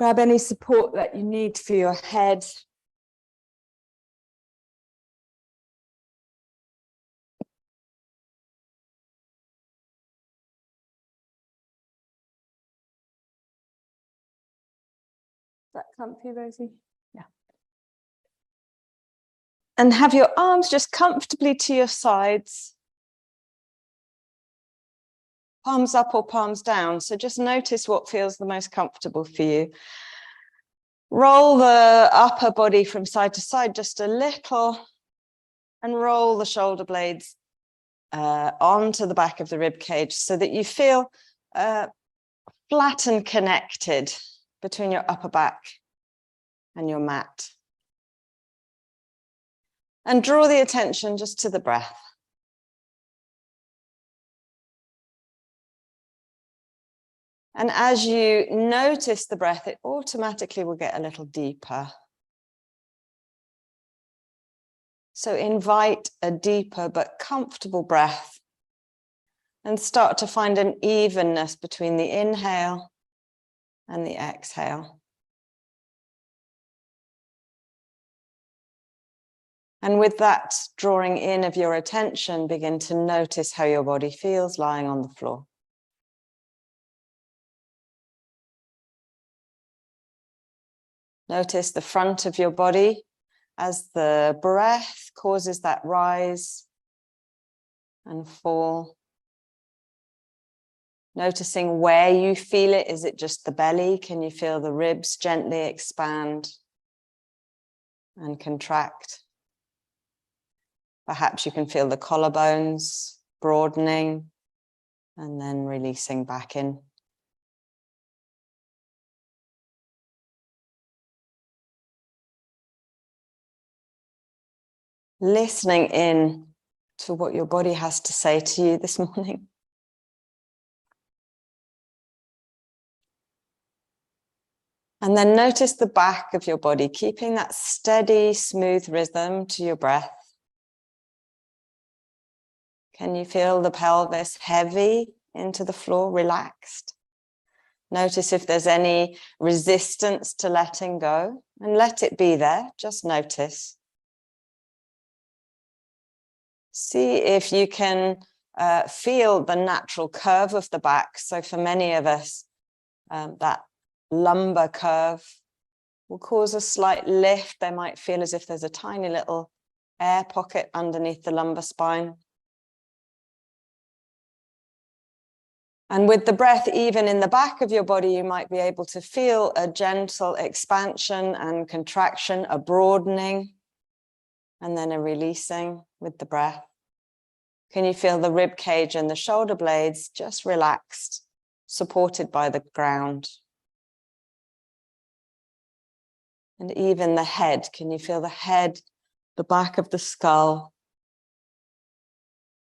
Grab any support that you need for your head. Is that comfy, Rosie? Yeah. And have your arms just comfortably to your sides. Palms up or palms down. So just notice what feels the most comfortable for you. Roll the upper body from side to side just a little and roll the shoulder blades onto the back of the rib cage so that you feel flat and connected between your upper back and your mat. And draw the attention just to the breath. And as you notice the breath, it automatically will get a little deeper. So invite a deeper but comfortable breath and start to find an evenness between the inhale and the exhale. And with that drawing in of your attention, begin to notice how your body feels lying on the floor. Notice the front of your body as the breath causes that rise and fall. Noticing where you feel it. Is it just the belly? Can you feel the ribs gently expand and contract? Perhaps you can feel the collarbones broadening and then releasing back in. Listening in to what your body has to say to you this morning. And then notice the back of your body, keeping that steady, smooth rhythm to your breath. Can you feel the pelvis heavy into the floor, relaxed? Notice if there's any resistance to letting go, and let it be there, just notice. See if you can feel the natural curve of the back. So for many of us, that lumbar curve will cause a slight lift. They might feel as if there's a tiny little air pocket underneath the lumbar spine. And with the breath, even in the back of your body, you might be able to feel a gentle expansion and contraction, a broadening, and then a releasing with the breath. Can you feel the rib cage and the shoulder blades just relaxed, supported by the ground? And even the head, can you feel the head, the back of the skull?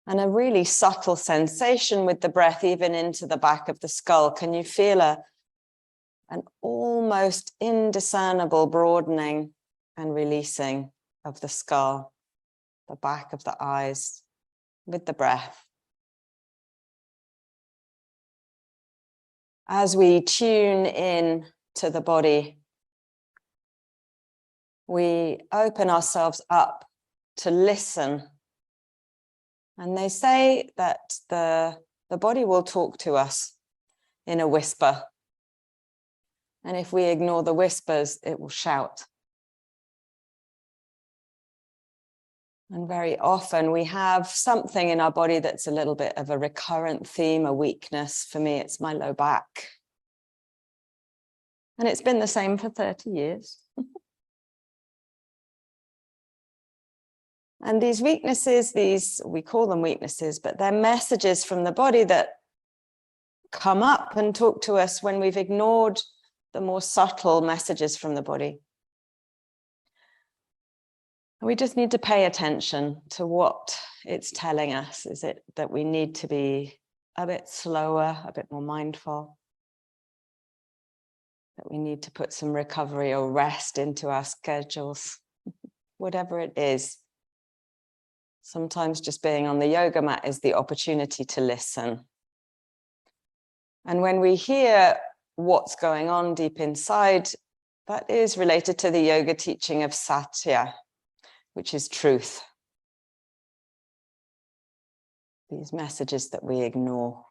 And a really subtle sensation with the breath, even into the back of the skull. Can you feel an almost indiscernible broadening and releasing of the skull, the back of the eyes, with the breath? As we tune in to the body, we open ourselves up to listen. And they say that the body will talk to us in a whisper. And if we ignore the whispers, it will shout. And very often we have something in our body that's a little bit of a recurrent theme, a weakness. For me, it's my low back. And it's been the same for 30 years. And these weaknesses, we call them weaknesses, but they're messages from the body that come up and talk to us when we've ignored the more subtle messages from the body. We just need to pay attention to what it's telling us. Is it that we need to be a bit slower, a bit more mindful? That we need to put some recovery or rest into our schedules? Whatever it is. Sometimes just being on the yoga mat is the opportunity to listen. And when we hear what's going on deep inside, that is related to the yoga teaching of Satya, which is truth. These messages that we ignore.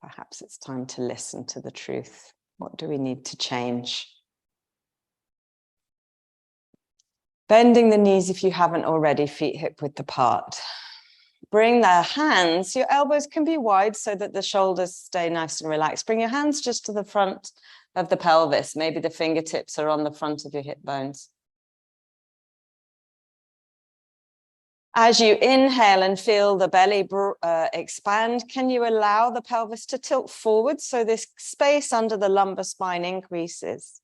Perhaps it's time to listen to the truth. What do we need to change? Bending the knees if you haven't already, feet hip width apart. Bring the hands, your elbows can be wide so that the shoulders stay nice and relaxed. Bring your hands just to the front of the pelvis. Maybe the fingertips are on the front of your hip bones. As you inhale and feel the belly expand, can you allow the pelvis to tilt forward so this space under the lumbar spine increases?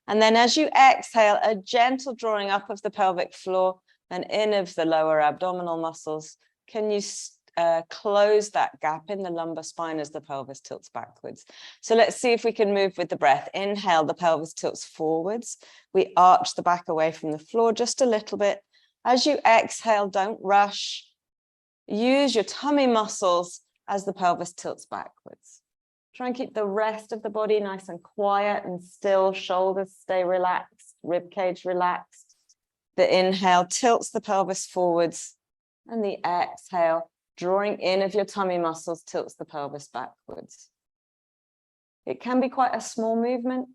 And then as you exhale, a gentle drawing up of the pelvic floor and in of the lower abdominal muscles. Can you close that gap in the lumbar spine as the pelvis tilts backwards? So let's see if we can move with the breath. Inhale, the pelvis tilts forwards. We arch the back away from the floor just a little bit. As you exhale, don't rush. Use your tummy muscles as the pelvis tilts backwards. Try and keep the rest of the body nice and quiet and still. Shoulders stay relaxed, rib cage relaxed. The inhale tilts the pelvis forwards, and the exhale, drawing in of your tummy muscles, tilts the pelvis backwards. It can be quite a small movement.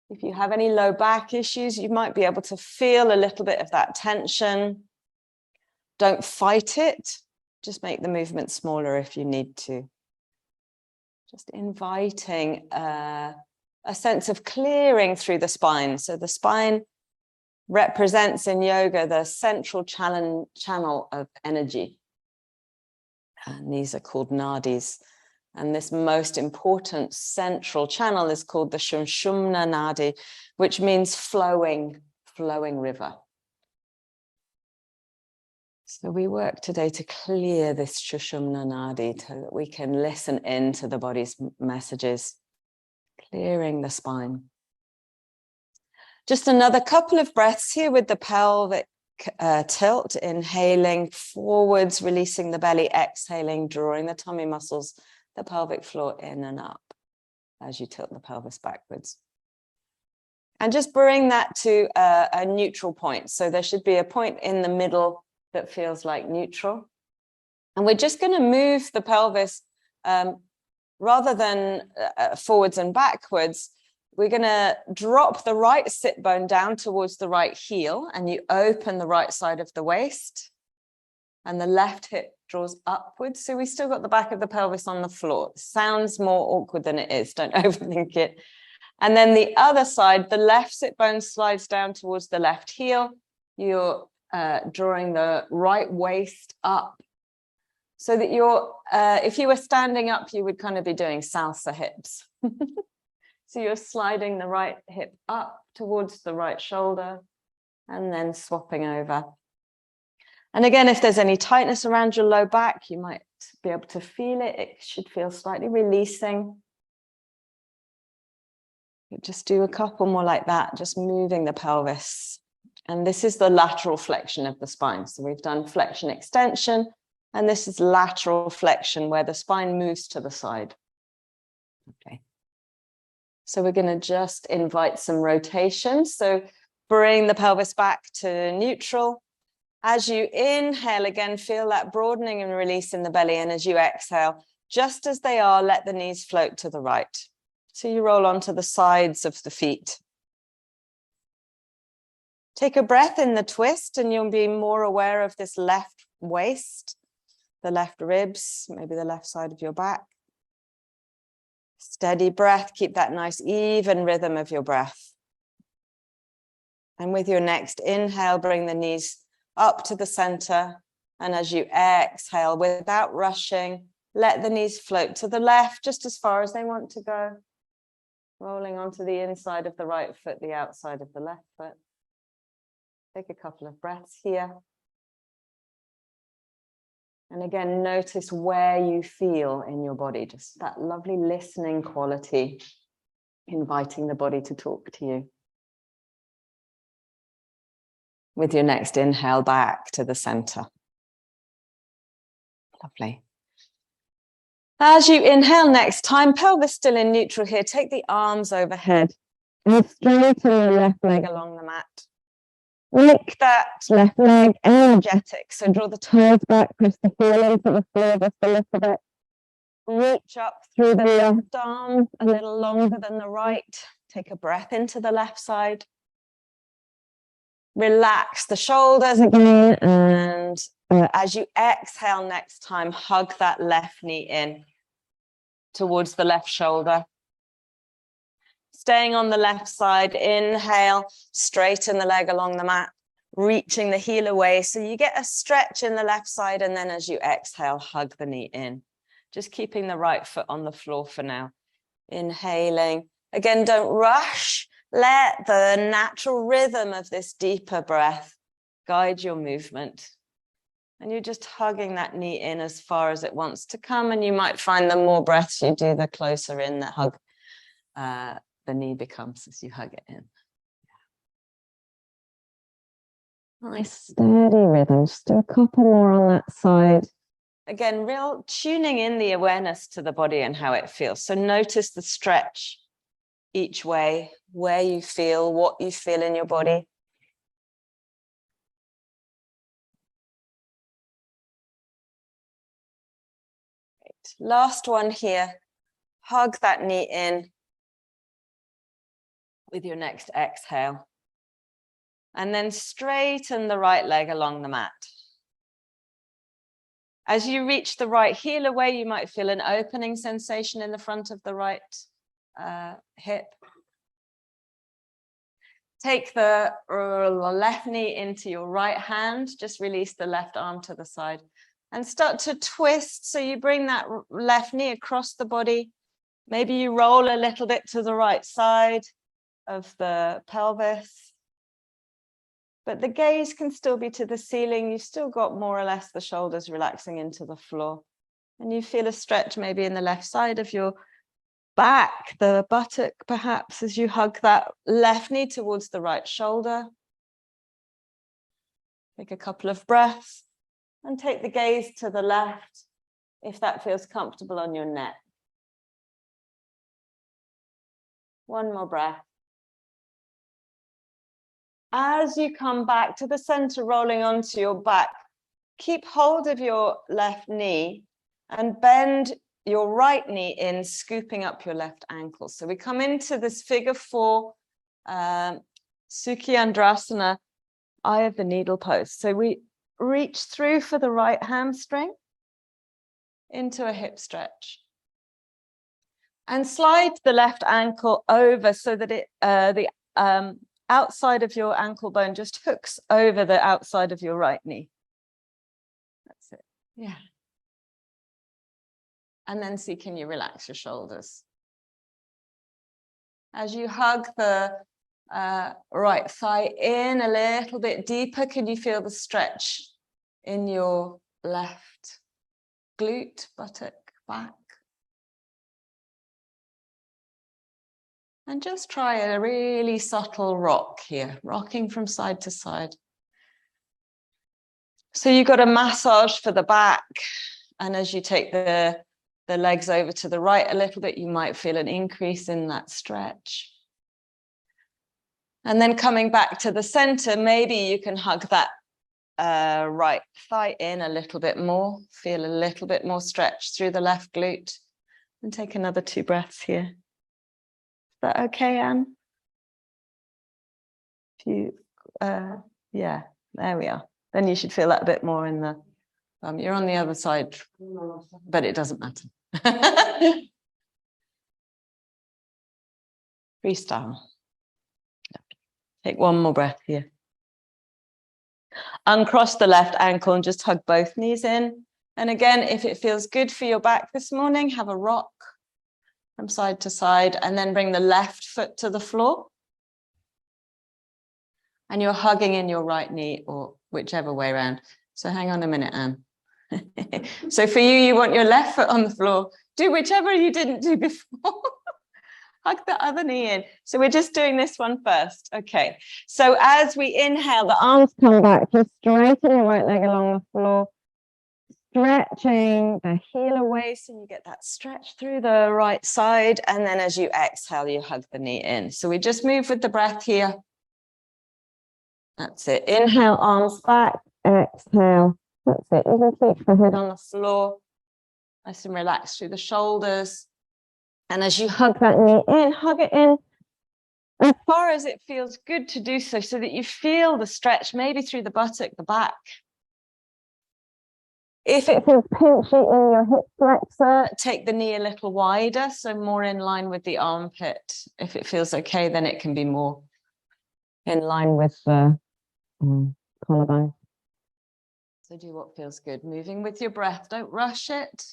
If you have any low back issues, you might be able to feel a little bit of that tension. Don't fight it. Just make the movement smaller if you need to. Just inviting a sense of clearing through the spine. So the spine represents in yoga the central channel of energy. And these are called nadis. And this most important central channel is called the Sushumna Nadi, which means flowing river. So we work today to clear this Sushumna Nadi so that we can listen into the body's messages, clearing the spine. Just another couple of breaths here with the pelvic tilt, inhaling forwards, releasing the belly, exhaling, drawing the tummy muscles, the pelvic floor in and up as you tilt the pelvis backwards. And just bring that to a neutral point. So there should be a point in the middle that feels like neutral. And we're just going to move the pelvis rather than forwards and backwards. We're going to drop the right sit bone down towards the right heel, and you open the right side of the waist, and the left hip draws upwards. So we still got the back of the pelvis on the floor. Sounds more awkward than it is. Don't overthink it. And then the other side, the left sit bone slides down towards the left heel. You're drawing the right waist up so that you're, if you were standing up, you would kind of be doing salsa hips. So you're sliding the right hip up towards the right shoulder and then swapping over. And again, if there's any tightness around your low back, you might be able to feel it. It should feel slightly releasing. Just do a couple more like that, just moving the pelvis. And this is the lateral flexion of the spine. So we've done flexion extension, and this is lateral flexion where the spine moves to the side. Okay. So we're going to just invite some rotation. So bring the pelvis back to neutral. As you inhale, again, feel that broadening and release in the belly. And as you exhale, just as they are, let the knees float to the right. So you roll onto the sides of the feet. Take a breath in the twist, and you'll be more aware of this left waist, the left ribs, maybe the left side of your back. Steady breath, keep that nice even rhythm of your breath. And with your next inhale, bring the knees up to the center. And as you exhale, without rushing, let the knees float to the left, just as far as they want to go. Rolling onto the inside of the right foot, the outside of the left foot. Take a couple of breaths here. And again, notice where you feel in your body, just that lovely listening quality, inviting the body to talk to you. With your next inhale, back to the center. Lovely. As you inhale next time, pelvis still in neutral here, take the arms overhead and straighten the left leg along the mat. Make that left leg energetic. So draw the toes back, press the heel into the floor just a little bit. Reach up through the left arm a little longer than the right. Take a breath into the left side. Relax the shoulders again. And as you exhale next time, hug that left knee in towards the left shoulder. Staying on the left side, inhale, straighten the leg along the mat, reaching the heel away. So you get a stretch in the left side, and then as you exhale, hug the knee in. Just keeping the right foot on the floor for now. Inhaling. Again, don't rush. Let the natural rhythm of this deeper breath guide your movement. And you're just hugging that knee in as far as it wants to come. And you might find the more breaths you do, the closer in the hug the knee becomes as you hug it in. Nice steady rhythm. Just do a couple more on that side. Again, real tuning in the awareness to the body and how it feels. So notice the stretch each way, where you feel, what you feel in your body. Great. Last one here. Hug that knee in with your next exhale. And then straighten the right leg along the mat. As you reach the right heel away, you might feel an opening sensation in the front of the right hip. Take the left knee into your right hand. Just release the left arm to the side and start to twist. So you bring that left knee across the body. Maybe you roll a little bit to the right side of the pelvis. But the gaze can still be to the ceiling. You've still got more or less the shoulders relaxing into the floor. And you feel a stretch maybe in the left side of your back, the buttock perhaps, as you hug that left knee towards the right shoulder. Take a couple of breaths and take the gaze to the left if that feels comfortable on your neck. One more breath. As you come back to the center, rolling onto your back, keep hold of your left knee and bend your right knee in, scooping up your left ankle. So we come into this figure 4, Sukhiyandrasana, eye of the needle pose. So we reach through for the right hamstring into a hip stretch. And slide the left ankle over so that the outside of your ankle bone just hooks over the outside of your right knee. That's it. Yeah. And then see, can you relax your shoulders? As you hug the right thigh in a little bit deeper, can you feel the stretch in your left glute, buttock, back? And just try a really subtle rock here, rocking from side to side. So you've got a massage for the back. And as you take the legs over to the right a little bit, you might feel an increase in that stretch. And then coming back to the center, maybe you can hug that right thigh in a little bit more, feel a little bit more stretch through the left glute. And take another 2 breaths here. Is that okay, Anne? Yeah, there we are. Then you should feel that a bit more in the, you're on the other side, but it doesn't matter. Freestyle. Take one more breath here. Uncross the left ankle and just hug both knees in. And again, if it feels good for your back this morning, have a rock from side to side, and then bring the left foot to the floor. And you're hugging in your right knee, or whichever way around. So hang on a minute, Anne. So for you, you want your left foot on the floor. Do whichever you didn't do before. Hug the other knee in. So we're just doing this one first. Okay. So as we inhale, the arms come back. Just straighten your right leg along the floor. stretching the heel away so you get that stretch through the right side. And then as you exhale, you hug the knee in. So we just move with the breath here. That's it. Inhale, arms back. Exhale. That's it. You can keep the head on the floor. Nice and relaxed through the shoulders. And as you hug that knee in, hug it in as far as it feels good to do so, so that you feel the stretch, maybe through the buttock, the back. If it feels pinchy in your hip flexor, take the knee a little wider, so more in line with the armpit. If it feels okay, then it can be more in line with the collarbone. So do what feels good. Moving with your breath, don't rush it.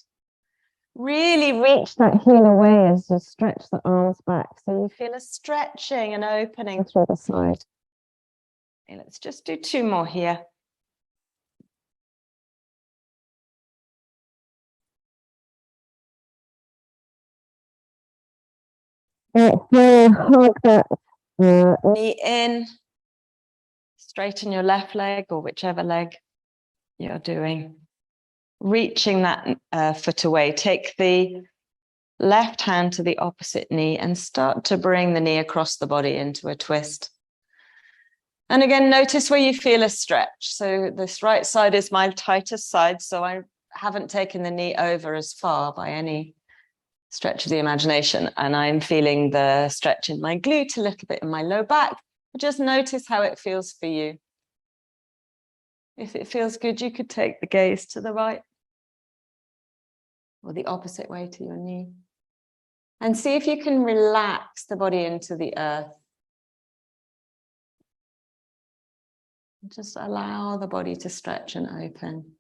Really reach that heel away as you stretch the arms back. So you feel a stretching and opening through the side. Okay, let's just do 2 more here. Hug that knee in, straighten your left leg or whichever leg you're doing. Reaching that foot away, take the left hand to the opposite knee and start to bring the knee across the body into a twist. And again, notice where you feel a stretch. So this right side is my tightest side, so I haven't taken the knee over as far by any stretch of the imagination, and I'm feeling the stretch in my glute, a little bit in my low back. Just notice how it feels for you. If it feels good, you could take the gaze to the right or the opposite way to your knee, and see if you can relax the body into the earth. Just allow the body to stretch and open.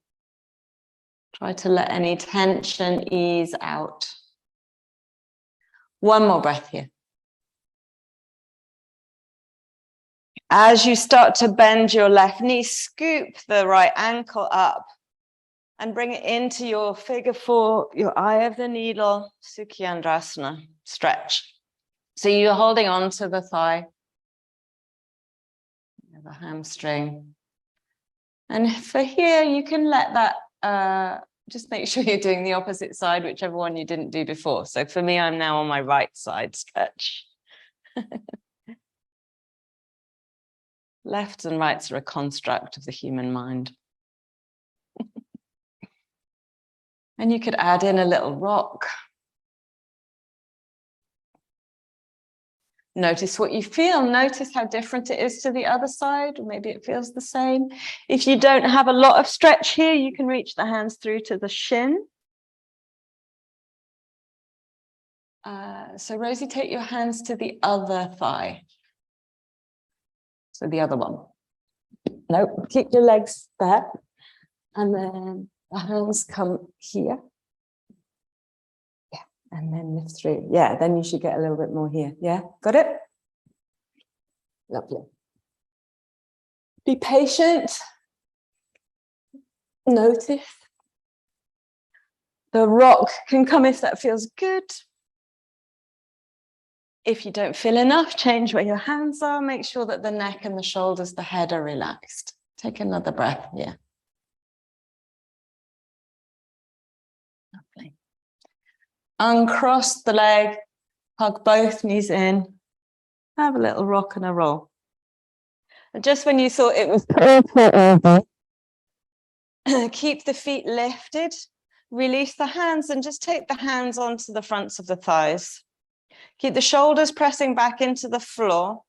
Try to let any tension ease out. 1 more breath here. As you start to bend your left knee, scoop the right ankle up and bring it into your figure 4, your eye of the needle, Sukhiyandrasana, stretch. So you're holding on to the thigh, the hamstring. And for here, you can let that, just make sure you're doing the opposite side, whichever one you didn't do before. So for me, I'm now on my right side stretch. Lefts and rights are a construct of the human mind. And you could add in a little rock. Notice what you feel. Notice how different it is to the other side, or maybe it feels the same. If you don't have a lot of stretch here, you can reach the hands through to the shin. So Rosie, take your hands to the other thigh. So the other one. No, keep your legs there. And then the hands come here. Yeah, and then lift through. Yeah, then you should get a little bit more here. Yeah, got it? Lovely. Be patient. Notice. The rock can come if that feels good. If you don't feel enough, change where your hands are. Make sure that the neck and the shoulders, the head are relaxed. Take another breath here. Lovely. Uncross the leg, hug both knees in. Have a little rock and a roll. And just when you thought it was perfect, keep the feet lifted. Release the hands and just take the hands onto the fronts of the thighs. Keep the shoulders pressing back into the floor,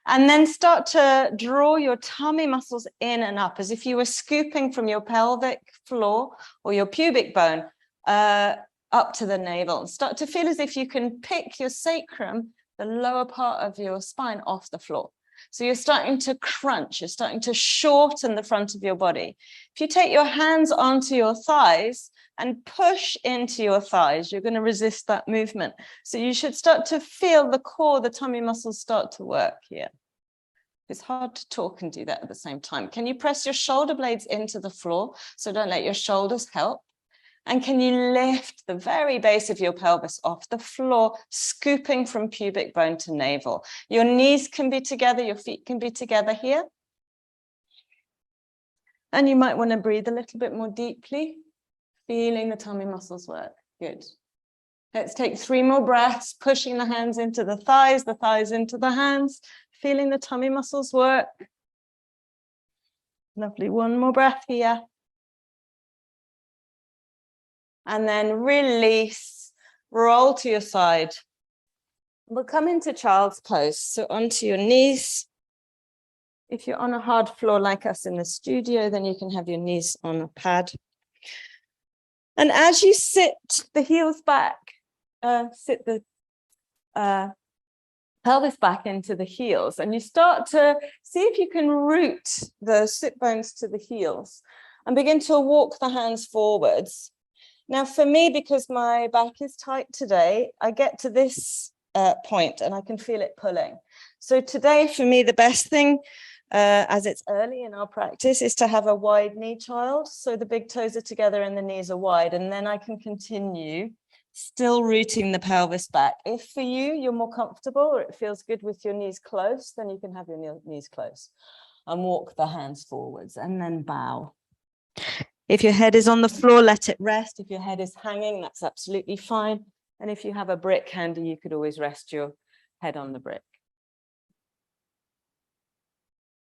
and then start to draw your tummy muscles in and up as if you were scooping from your pelvic floor or your pubic bone up to the navel. And start to feel as if you can pick your sacrum, the lower part of your spine, off the floor. So you're starting to crunch, you're starting to shorten the front of your body. If you take your hands onto your thighs and push into your thighs, you're going to resist that movement. So you should start to feel the core, the tummy muscles start to work here. It's hard to talk and do that at the same time. Can you press your shoulder blades into the floor? So don't let your shoulders help. And can you lift the very base of your pelvis off the floor, scooping from pubic bone to navel? Your knees can be together, your feet can be together here. And you might want to breathe a little bit more deeply. Feeling the tummy muscles work. Good. Let's take 3 more breaths, pushing the hands into the thighs into the hands, feeling the tummy muscles work. Lovely. 1 more breath here. And then release, roll to your side. We'll come into child's pose. So onto your knees. If you're on a hard floor like us in the studio, then you can have your knees on a pad. And as you sit the heels back, sit the pelvis back into the heels, and you start to see if you can root the sit bones to the heels and begin to walk the hands forwards. Now, for me, because my back is tight today, I get to this point and I can feel it pulling. So today, for me, the best thing, as it's early in our practice, is to have a wide knee child. So the big toes are together and the knees are wide, and then I can continue still rooting the pelvis back. If for you, you're more comfortable or it feels good with your knees close, then you can have your knees close and walk the hands forwards and then bow. If your head is on the floor, let it rest. If your head is hanging, that's absolutely fine. And if you have a brick handy, you could always rest your head on the brick.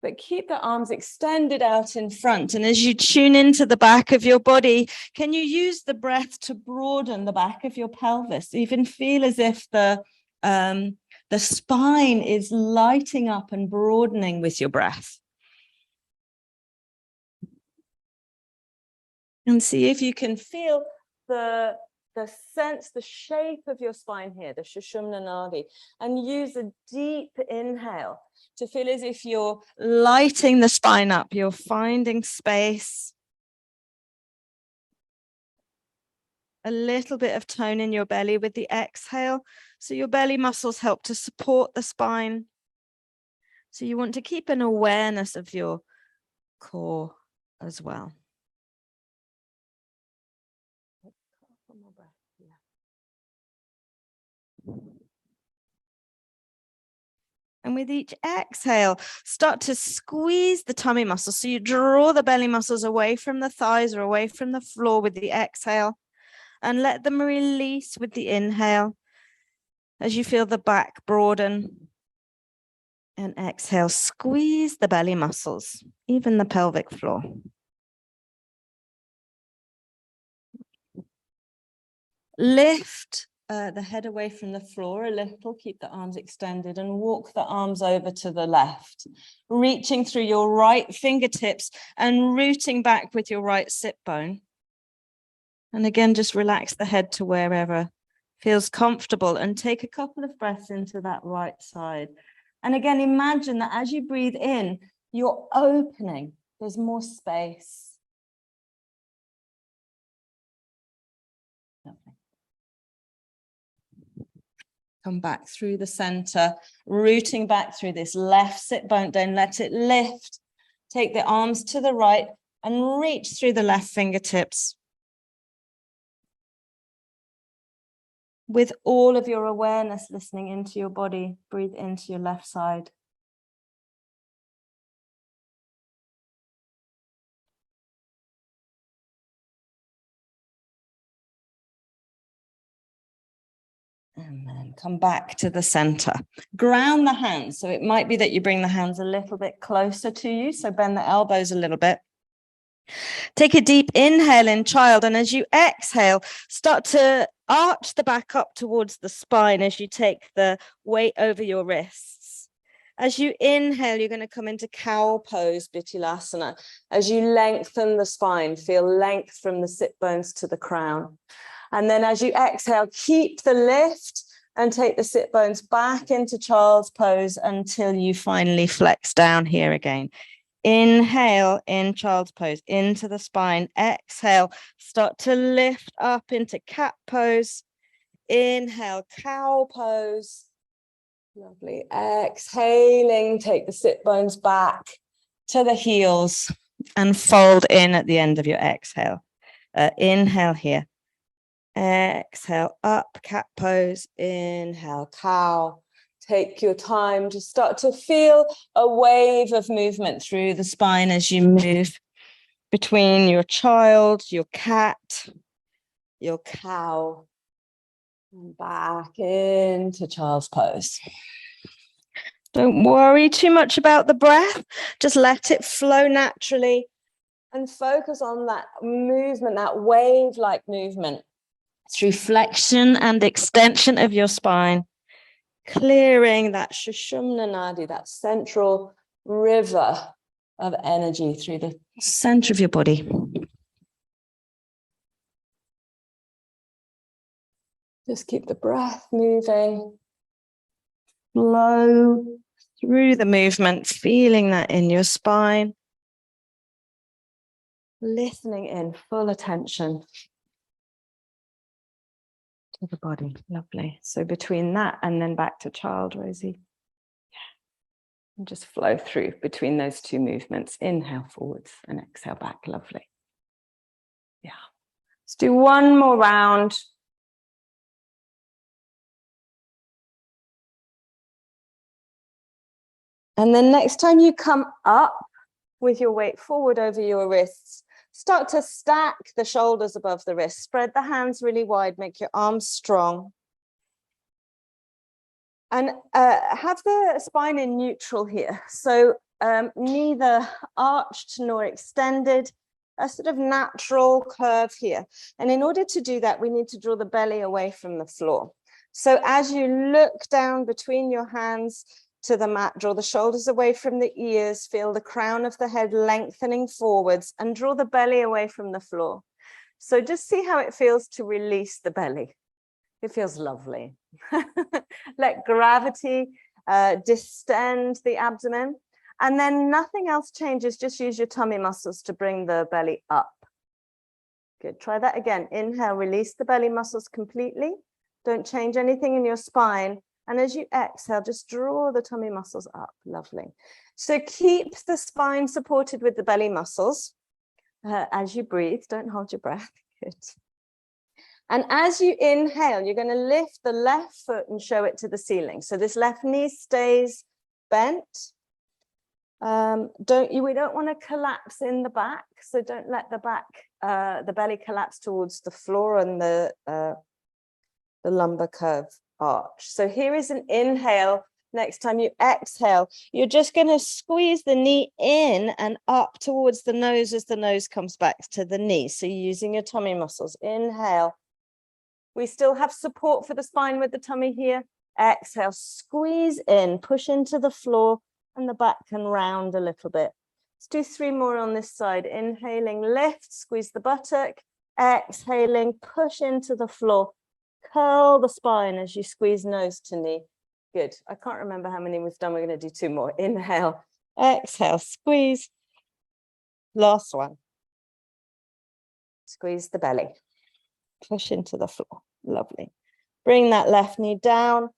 But keep the arms extended out in front. And as you tune into the back of your body, can you use the breath to broaden the back of your pelvis? Even feel as if the spine is lighting up and broadening with your breath. And see if you can feel the sense, the shape of your spine here, the Sushumna Nadi, and use a deep inhale to feel as if you're lighting the spine up, you're finding space. A little bit of tone in your belly with the exhale. So your belly muscles help to support the spine. So you want to keep an awareness of your core as well. And with each exhale, start to squeeze the tummy muscles. So you draw the belly muscles away from the thighs or away from the floor with the exhale, and let them release with the inhale as you feel the back broaden. And exhale, squeeze the belly muscles, even the pelvic floor. Lift the head away from the floor a little, keep the arms extended, and walk the arms over to the left, reaching through your right fingertips and rooting back with your right sit bone. And again, just relax the head to wherever feels comfortable and take a couple of breaths into that right side. And again, imagine that as you breathe in, you're opening, there's more space. Lovely. Come back through the center, rooting back through this left sit bone. Don't let it lift. Take the arms to the right and reach through the left fingertips. With all of your awareness listening into your body, breathe into your left side. And then come back to the center. Ground the hands. So it might be that you bring the hands a little bit closer to you. So bend the elbows a little bit. Take a deep inhale in child. And as you exhale, start to arch the back up towards the spine as you take the weight over your wrists. As you inhale, you're going to come into cow pose, Bittilasana. As you lengthen the spine, feel length from the sit bones to the crown. And then as you exhale, keep the lift and take the sit bones back into child's pose until you finally flex down here again. Inhale in child's pose into the spine. Exhale, start to lift up into cat pose. Inhale, cow pose. Lovely. Exhaling, take the sit bones back to the heels and fold in at the end of your exhale. Inhale here. Exhale, up, cat pose. Inhale, cow. Take your time to start to feel a wave of movement through the spine as you move. between your child, your cat, your cow, and back into child's pose. Don't worry too much about the breath. Just let it flow naturally and focus on that movement, that wave-like movement through flexion and extension of your spine, clearing that Sushumna Nadi, that central river of energy through the center of your body. Just keep the breath moving. Flow through the movement, feeling that in your spine. Listening in, full attention to the body. Lovely. So between that and then back to child, Rosie. Yeah. And just flow through between those two movements. Inhale forwards and exhale back. Lovely. Yeah. Let's do one more round. And then next time you come up with your weight forward over your wrists, start to stack the shoulders above the wrists. Spread the hands really wide, make your arms strong. And have the spine in neutral here. So neither arched nor extended, a sort of natural curve here. And in order to do that, we need to draw the belly away from the floor. So as you look down between your hands to the mat, draw the shoulders away from the ears, feel the crown of the head lengthening forwards, and draw the belly away from the floor. So just see how it feels to release the belly. It feels lovely. Let gravity distend the abdomen, and then nothing else changes. Just use your tummy muscles to bring the belly up. Good. Try that again. Inhale, release the belly muscles completely. Don't change anything in your spine. And as you exhale, just draw the tummy muscles up. Lovely. So keep the spine supported with the belly muscles as you breathe. Don't hold your breath. Good. And as you inhale, you're going to lift the left foot and show it to the ceiling. So this left knee stays bent. We don't want to collapse in the back. So don't let the belly collapse towards the floor and the lumbar curve arch. So here is an inhale. Next time you exhale, you're just going to squeeze the knee in and up towards the nose as the nose comes back to the knee. So you're using your tummy muscles. Inhale. We still have support for the spine with the tummy here. Exhale, squeeze in, push into the floor, and the back can round a little bit. Let's do 3 more on this side. Inhaling, lift, squeeze the buttock. Exhaling, push into the floor. Curl the spine as you squeeze nose to knee. Good. I can't remember how many we've done. We're going to do 2 more. Inhale, exhale, squeeze. Last one. Squeeze the belly. Push into the floor. Lovely. Bring that left knee down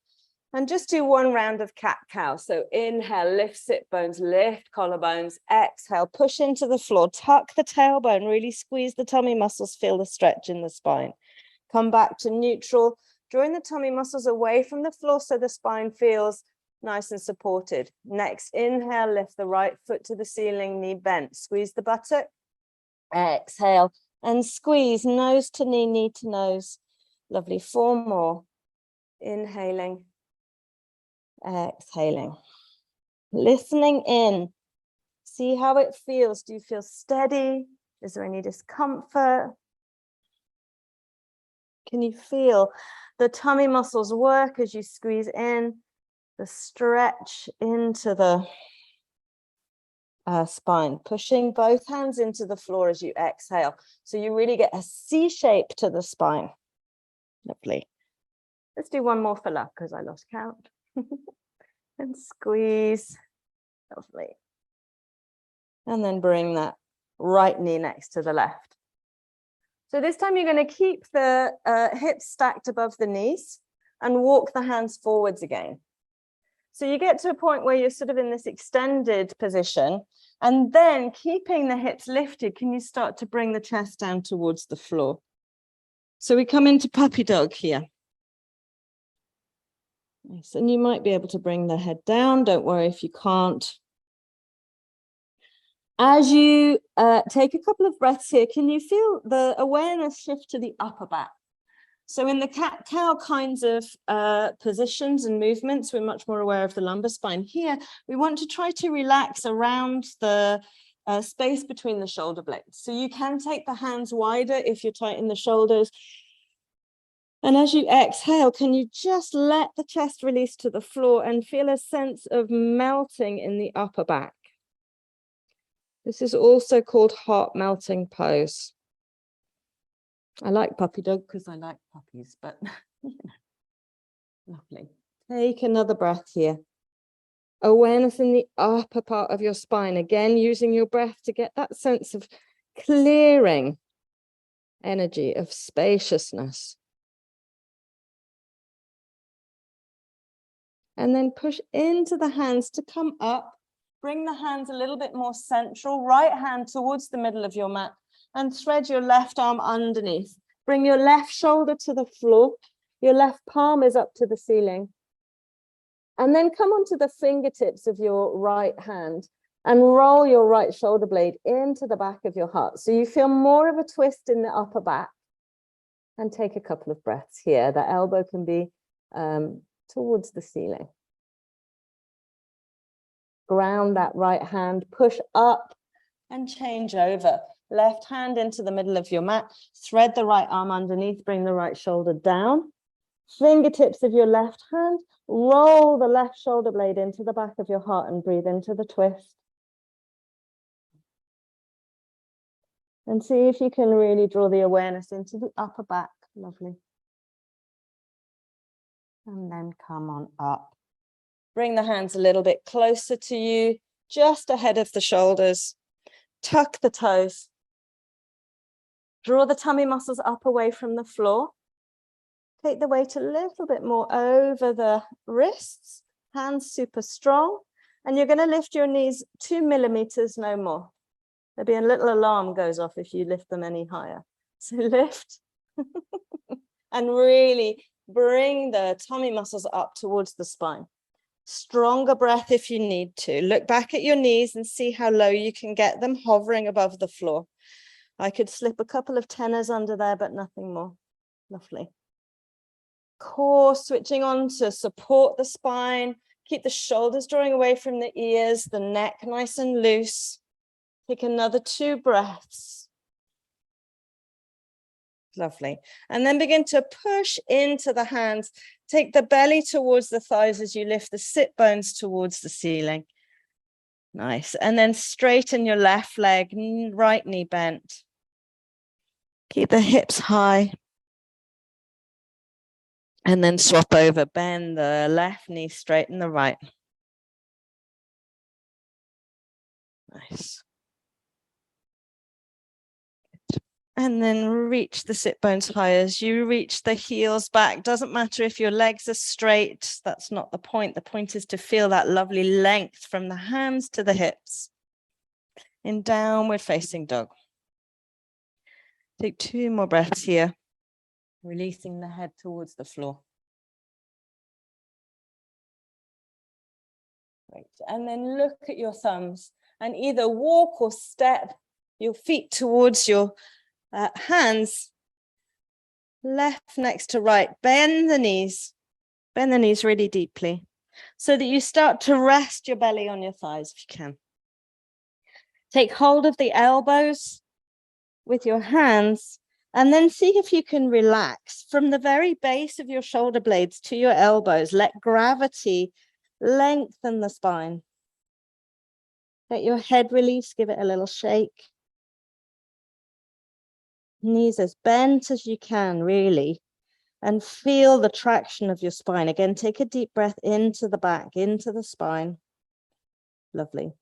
and just do 1 round of cat-cow. So inhale, lift sit bones, lift collarbones. Exhale, push into the floor, tuck the tailbone, really squeeze the tummy muscles, feel the stretch in the spine. Come back to neutral, drawing the tummy muscles away from the floor so the spine feels nice and supported. Next, inhale, lift the right foot to the ceiling, knee bent. Squeeze the buttock. Exhale and squeeze nose to knee, knee to nose. Lovely. 4 more. Inhaling. Exhaling. Listening in. See how it feels. Do you feel steady? Is there any discomfort? Can you feel the tummy muscles work as you squeeze in, the stretch into the spine, pushing both hands into the floor as you exhale. So you really get a C shape to the spine. Lovely. Let's do 1 more for luck because I lost count. And squeeze. Lovely. And then bring that right knee next to the left. So this time you're going to keep the hips stacked above the knees and walk the hands forwards again. So you get to a point where you're sort of in this extended position, and then keeping the hips lifted, can you start to bring the chest down towards the floor? So we come into puppy dog here. Nice. And you might be able to bring the head down. Don't worry if you can't. As you take a couple of breaths here, can you feel the awareness shift to the upper back? So in the cat-cow kinds of positions and movements, we're much more aware of the lumbar spine. Here, we want to try to relax around the space between the shoulder blades. So you can take the hands wider if you tighten the shoulders. And as you exhale, can you just let the chest release to the floor and feel a sense of melting in the upper back? This is also called heart melting pose. I like puppy dog because I like puppies, but you know, lovely. Take another breath here. Awareness in the upper part of your spine. Again, using your breath to get that sense of clearing energy, of spaciousness. And then push into the hands to come up. Bring the hands a little bit more central, right hand towards the middle of your mat, and thread your left arm underneath. Bring your left shoulder to the floor. Your left palm is up to the ceiling. And then come onto the fingertips of your right hand and roll your right shoulder blade into the back of your heart. So you feel more of a twist in the upper back. And take a couple of breaths here. The elbow can be towards the ceiling. Ground that right hand, push up and change over. Left hand into the middle of your mat, thread the right arm underneath, bring the right shoulder down. Fingertips of your left hand, roll the left shoulder blade into the back of your heart and breathe into the twist. And see if you can really draw the awareness into the upper back. Lovely. And then come on up. Bring the hands a little bit closer to you, just ahead of the shoulders. Tuck the toes. Draw the tummy muscles up away from the floor. Take the weight a little bit more over the wrists. Hands super strong. And you're going to lift your knees 2 millimeters, no more. There'll be a little alarm goes off if you lift them any higher. So lift. And really bring the tummy muscles up towards the spine. Stronger breath if you need to. Look back at your knees and see how low you can get them, hovering above the floor. I could slip a couple of tenors under there, but nothing more. Lovely. Core switching on to support the spine. Keep the shoulders drawing away from the ears, the neck nice and loose. Take another 2 breaths. Lovely. And then begin to push into the hands. Take the belly towards the thighs as you lift the sit bones towards the ceiling. Nice. And then straighten your left leg, right knee bent. Keep the hips high. And then swap over. Bend the left knee, straighten the right. Nice. And then reach the sit bones high as you reach the heels back. Doesn't matter if your legs are straight. That's not the point. The point is to feel that lovely length from the hands to the hips. In downward facing dog. Take 2 more breaths here. Releasing the head towards the floor. Great. And then look at your thumbs and either walk or step your feet towards your hands, left next to right. Bend the knees really deeply so that you start to rest your belly on your thighs if you can. Take hold of the elbows with your hands and then see if you can relax from the very base of your shoulder blades to your elbows. Let gravity lengthen the spine. Let your head release, give it a little shake. Knees as bent as you can, really, and feel the traction of your spine. Again, take a deep breath into the back, into the spine. Lovely.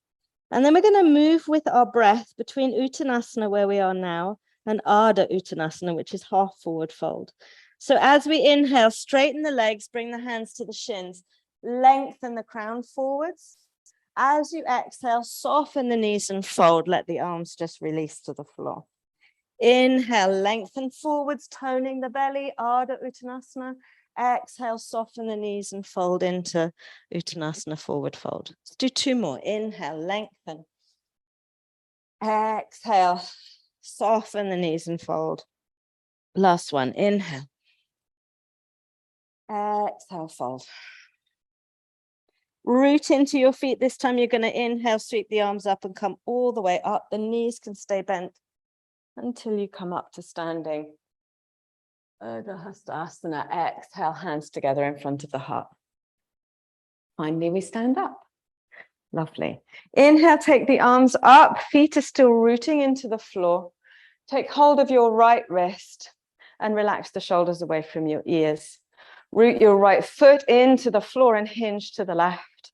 And then we're going to move with our breath between Uttanasana, where we are now, and Ardha Uttanasana, which is half forward fold. So as we inhale, straighten the legs, bring the hands to the shins, lengthen the crown forwards. As you exhale, soften the knees and fold. Let the arms just release to the floor. Inhale, lengthen forwards, toning the belly, Ardha Uttanasana. Exhale, soften the knees and fold into Uttanasana, forward fold. Let's do 2 more. Inhale, lengthen. Exhale, soften the knees and fold. Last one, inhale. Exhale, fold. Root into your feet. This time you're going to inhale, sweep the arms up and come all the way up. The knees can stay bent until you come up to standing. Urdhva Hastasana. Exhale, hands together in front of the heart. Finally, we stand up. Lovely. Inhale, take the arms up. Feet are still rooting into the floor. Take hold of your right wrist and relax the shoulders away from your ears. Root your right foot into the floor and hinge to the left.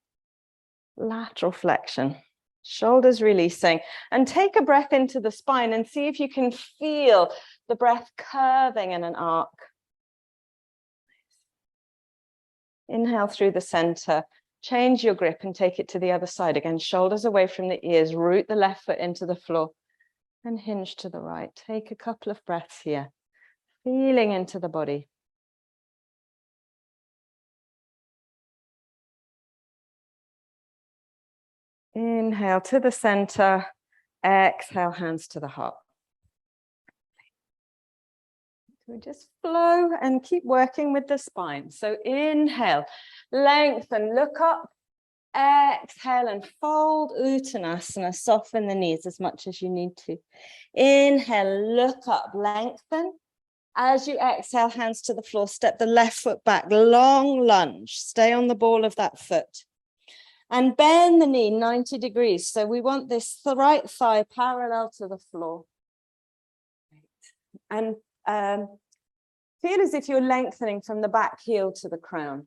Lateral flexion, shoulders releasing, and take a breath into the spine and see if you can feel the breath curving in an arc. Inhale through the center, change your grip and take it to the other side. Again, shoulders away from the ears, root the left foot into the floor and hinge to the right. Take a couple of breaths here, feeling into the body. Inhale to the center, exhale, hands to the heart. We just flow and keep working with the spine. So inhale, lengthen, look up, exhale and fold, Uttanasana, soften the knees as much as you need to. Inhale, look up, lengthen. As you exhale, hands to the floor, step the left foot back, long lunge, stay on the ball of that foot. And bend the knee 90 degrees. So we want this right thigh parallel to the floor. And feel as if you're lengthening from the back heel to the crown.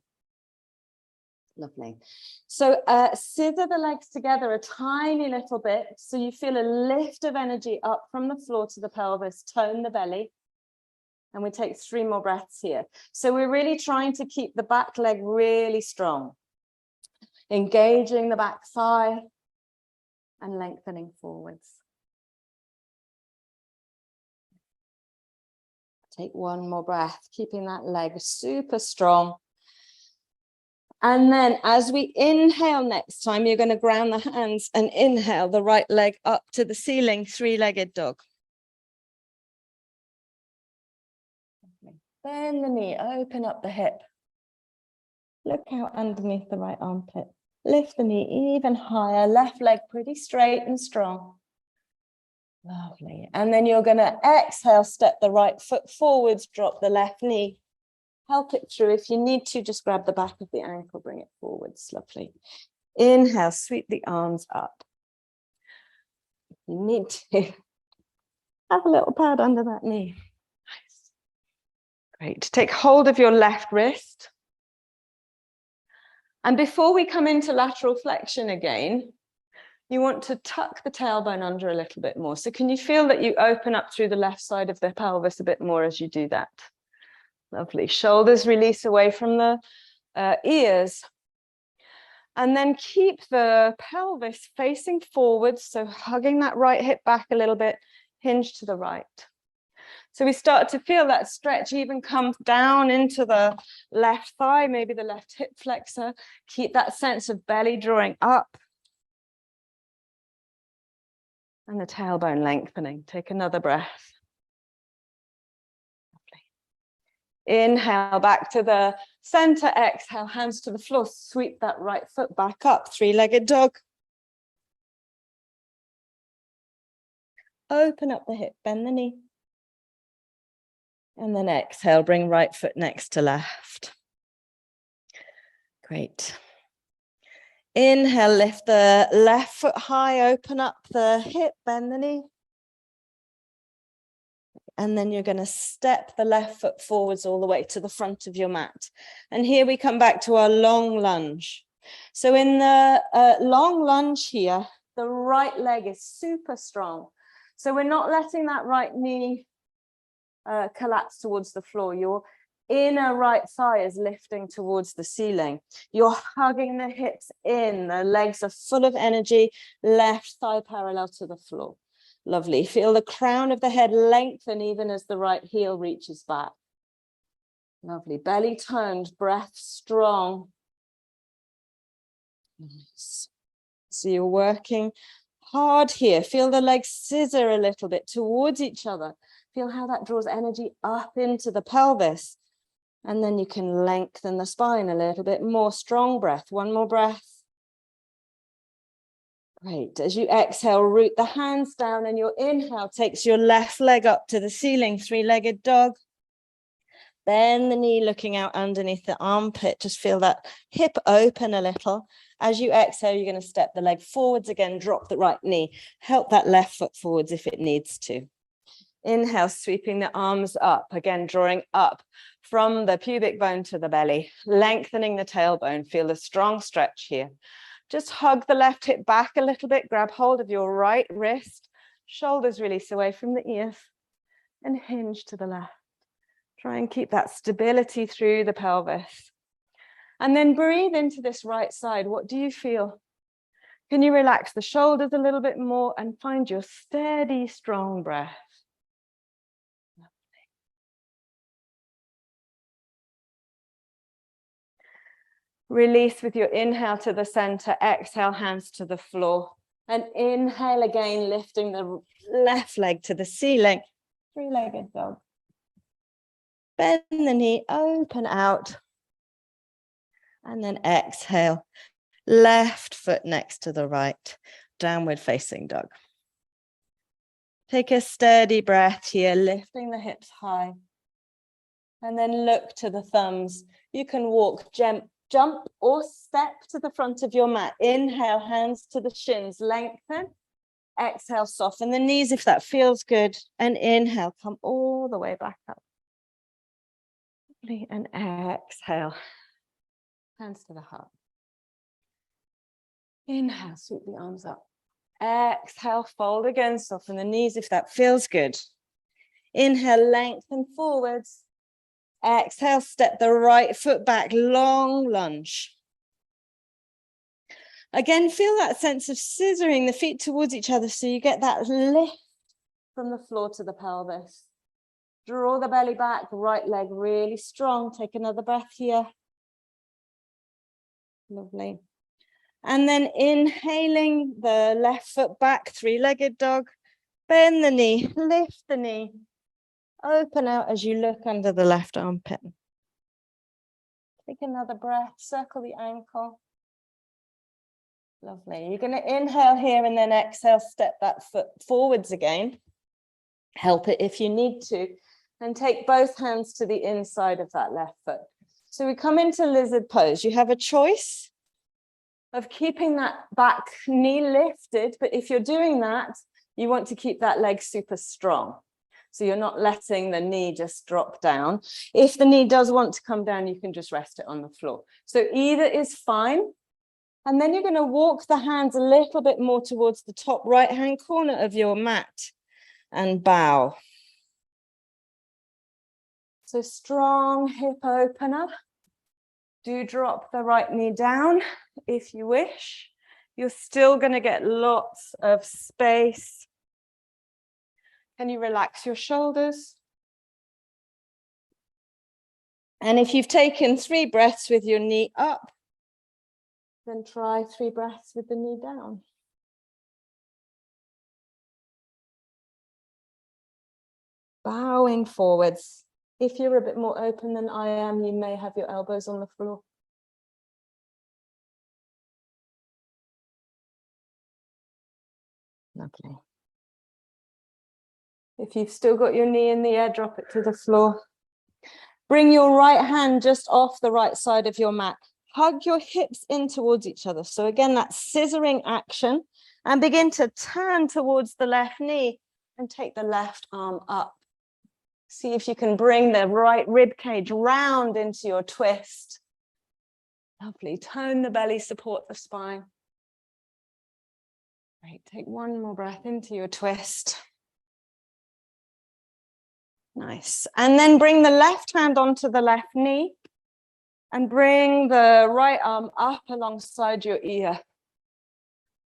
Lovely. So scissor the legs together a tiny little bit. So you feel a lift of energy up from the floor to the pelvis, tone the belly. And we take 3 more breaths here. So we're really trying to keep the back leg really strong. Engaging the back thigh and lengthening forwards. Take 1 more breath, keeping that leg super strong. And then as we inhale next time, you're going to ground the hands and inhale the right leg up to the ceiling, 3-legged dog. Bend the knee, open up the hip. Look out underneath the right armpit. Lift the knee even higher, left leg pretty straight and strong. Lovely. And then you're going to exhale, step the right foot forwards, drop the left knee. Help it through. If you need to, just grab the back of the ankle, bring it forwards. Lovely. Inhale, sweep the arms up. If you need to, have a little pad under that knee. Nice. Great. Take hold of your left wrist. And before we come into lateral flexion again, you want to tuck the tailbone under a little bit more. So can you feel that you open up through the left side of the pelvis a bit more as you do that? Lovely. Shoulders release away from the ears. And then keep the pelvis facing forwards. So hugging that right hip back a little bit, hinge to the right. So we start to feel that stretch even come down into the left thigh, maybe the left hip flexor. Keep that sense of belly drawing up. And the tailbone lengthening. Take another breath. Lovely. Inhale back to the center. Exhale, hands to the floor. Sweep that right foot back up. 3-legged dog. Open up the hip, bend the knee. And then exhale, bring right foot next to left. Great. Inhale, lift the left foot high, open up the hip, bend the knee. And then you're going to step the left foot forwards all the way to the front of your mat. And here we come back to our long lunge. So in the long lunge here, the right leg is super strong. So we're not letting that right knee collapse towards the floor. Your inner right thigh is lifting towards the ceiling. You're hugging the hips in. The legs are full of energy. Left thigh parallel to the floor. Lovely. Feel the crown of the head lengthen even as the right heel reaches back. Lovely. Belly toned, breath strong. Nice. So you're working hard here. Feel the legs scissor a little bit towards each other. Feel how that draws energy up into the pelvis. And then you can lengthen the spine a little bit more. Strong breath. One more breath. Great. As you exhale, root the hands down, and your inhale takes your left leg up to the ceiling, three-legged dog. Bend the knee, looking out underneath the armpit. Just feel that hip open a little. As you exhale, you're going to step the leg forwards again, drop the right knee. Help that left foot forwards if it needs to. Inhale, sweeping the arms up, again, drawing up from the pubic bone to the belly, lengthening the tailbone. Feel a strong stretch here. Just hug the left hip back a little bit, grab hold of your right wrist, shoulders release away from the ears, and hinge to the left. Try and keep that stability through the pelvis. And then breathe into this right side. What do you feel? Can you relax the shoulders a little bit more and find your steady, strong breath? Release with your inhale to the center, exhale, hands to the floor. And inhale again, lifting the left leg to the ceiling. Three-legged dog. Bend the knee, open out. And then exhale, left foot next to the right, downward facing dog. Take a steady breath here, lifting the hips high. And then look to the thumbs. You can walk, jump or step to the front of your mat. Inhale, hands to the shins, lengthen. Exhale, soften the knees if that feels good. And inhale, come all the way back up. And exhale, hands to the heart. Inhale, sweep the arms up. Exhale, fold again, soften the knees if that feels good. Inhale, lengthen forwards. Exhale, step the right foot back, long lunge. Again, feel that sense of scissoring the feet towards each other so you get that lift from the floor to the pelvis. Draw the belly back, right leg really strong. Take another breath here. Lovely. And then inhaling the left foot back, three-legged dog. Bend the knee, lift the knee. Open out as you look under the left armpit. Take another breath, circle the ankle. Lovely. You're going to inhale here and then exhale, step that foot forwards again. Help it if you need to. And take both hands to the inside of that left foot. So we come into lizard pose. You have a choice of keeping that back knee lifted, but if you're doing that, you want to keep that leg super strong. So you're not letting the knee just drop down. If the knee does want to come down, you can just rest it on the floor. So either is fine. And then you're going to walk the hands a little bit more towards the top right-hand corner of your mat and bow. So strong hip opener. Do drop the right knee down if you wish. You're still going to get lots of space. Can you relax your shoulders? And if you've taken 3 breaths with your knee up, then try 3 breaths with the knee down. Bowing forwards. If you're a bit more open than I am, you may have your elbows on the floor. Lovely. If you've still got your knee in the air, drop it to the floor. Bring your right hand just off the right side of your mat. Hug your hips in towards each other. So again, that scissoring action, and begin to turn towards the left knee and take the left arm up. See if you can bring the right rib cage round into your twist. Lovely. Tone the belly, support the spine. Great. Take one more breath into your twist. Nice. And then bring the left hand onto the left knee and bring the right arm up alongside your ear.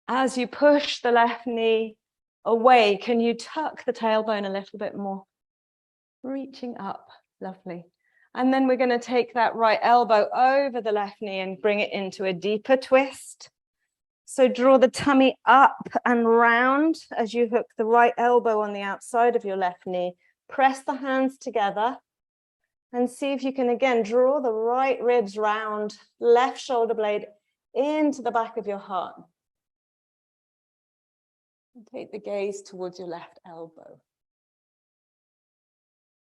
As you push the left knee away, can you tuck the tailbone a little bit more? Reaching up. Lovely. And then we're going to take that right elbow over the left knee and bring it into a deeper twist. So draw the tummy up and round as you hook the right elbow on the outside of your left knee. Press the hands together and see if you can again draw the right ribs round, left shoulder blade into the back of your heart. And take the gaze towards your left elbow.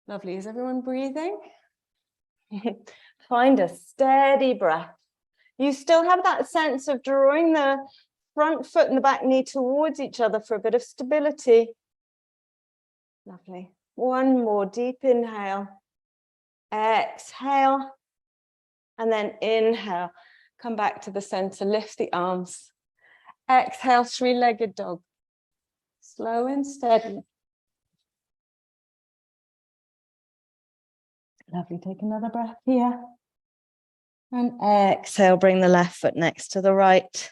Lovely. Is everyone breathing? Find a steady breath. You still have that sense of drawing the front foot and the back knee towards each other for a bit of stability. Lovely. One more deep inhale. Exhale. And then inhale. Come back to the center. Lift the arms. Exhale, three-legged dog. Slow and steady. Lovely. Take another breath here. And exhale, bring the left foot next to the right.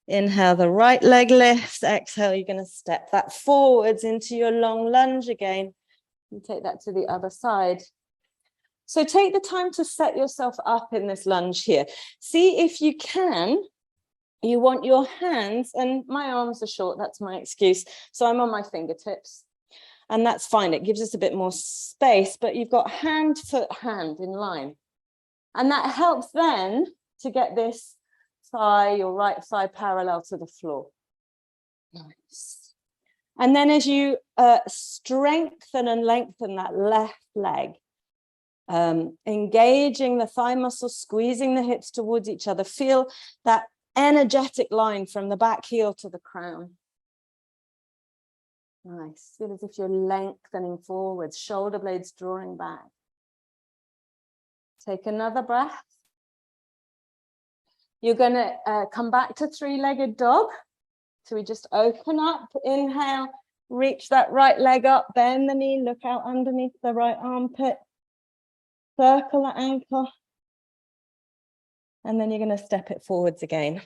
Inhale, the right leg lifts. Exhale, you're going to step that forwards into your long lunge again. And take that to the other side. So take the time to set yourself up in this lunge here. See if you can. You want your hands, and my arms are short, that's my excuse. So I'm on my fingertips. And that's fine. It gives us a bit more space, but you've got hand, foot, hand in line. And that helps then to get this thigh, your right thigh parallel to the floor. Nice. And then as you strengthen and lengthen that left leg, engaging the thigh muscles, squeezing the hips towards each other, feel that energetic line from the back heel to the crown. Nice. Feel as if you're lengthening forwards, shoulder blades drawing back. Take another breath. You're going to come back to three-legged dog. So we just open up, inhale, reach that right leg up, bend the knee, look out underneath the right armpit, circle the ankle, and then you're going to step it forwards again.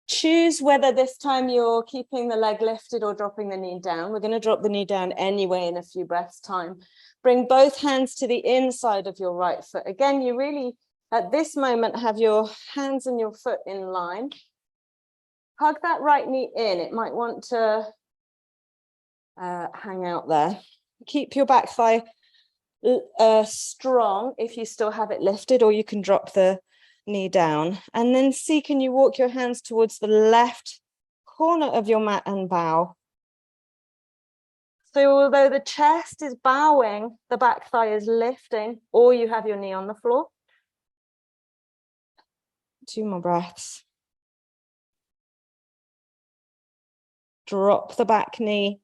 Choose whether this time you're keeping the leg lifted or dropping the knee down. We're going to drop the knee down anyway in a few breaths' time. Bring both hands to the inside of your right foot. Again, you really, at this moment, have your hands and your foot in line. Hug that right knee in. It might want to hang out there. Keep your back thigh strong if you still have it lifted, or you can drop the knee down. And then see, can you walk your hands towards the left corner of your mat and bow? So although the chest is bowing, the back thigh is lifting, or you have your knee on the floor. 2 more breaths. Drop the back knee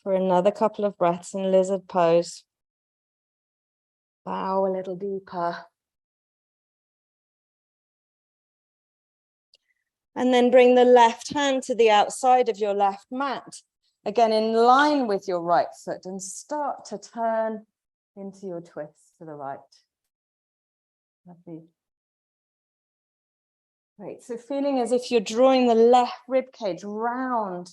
for another couple of breaths in lizard pose. Bow a little deeper. And then bring the left hand to the outside of your left mat. Again, in line with your right foot, and start to turn into your twist to the right. Lovely. Great. So feeling as if you're drawing the left rib cage round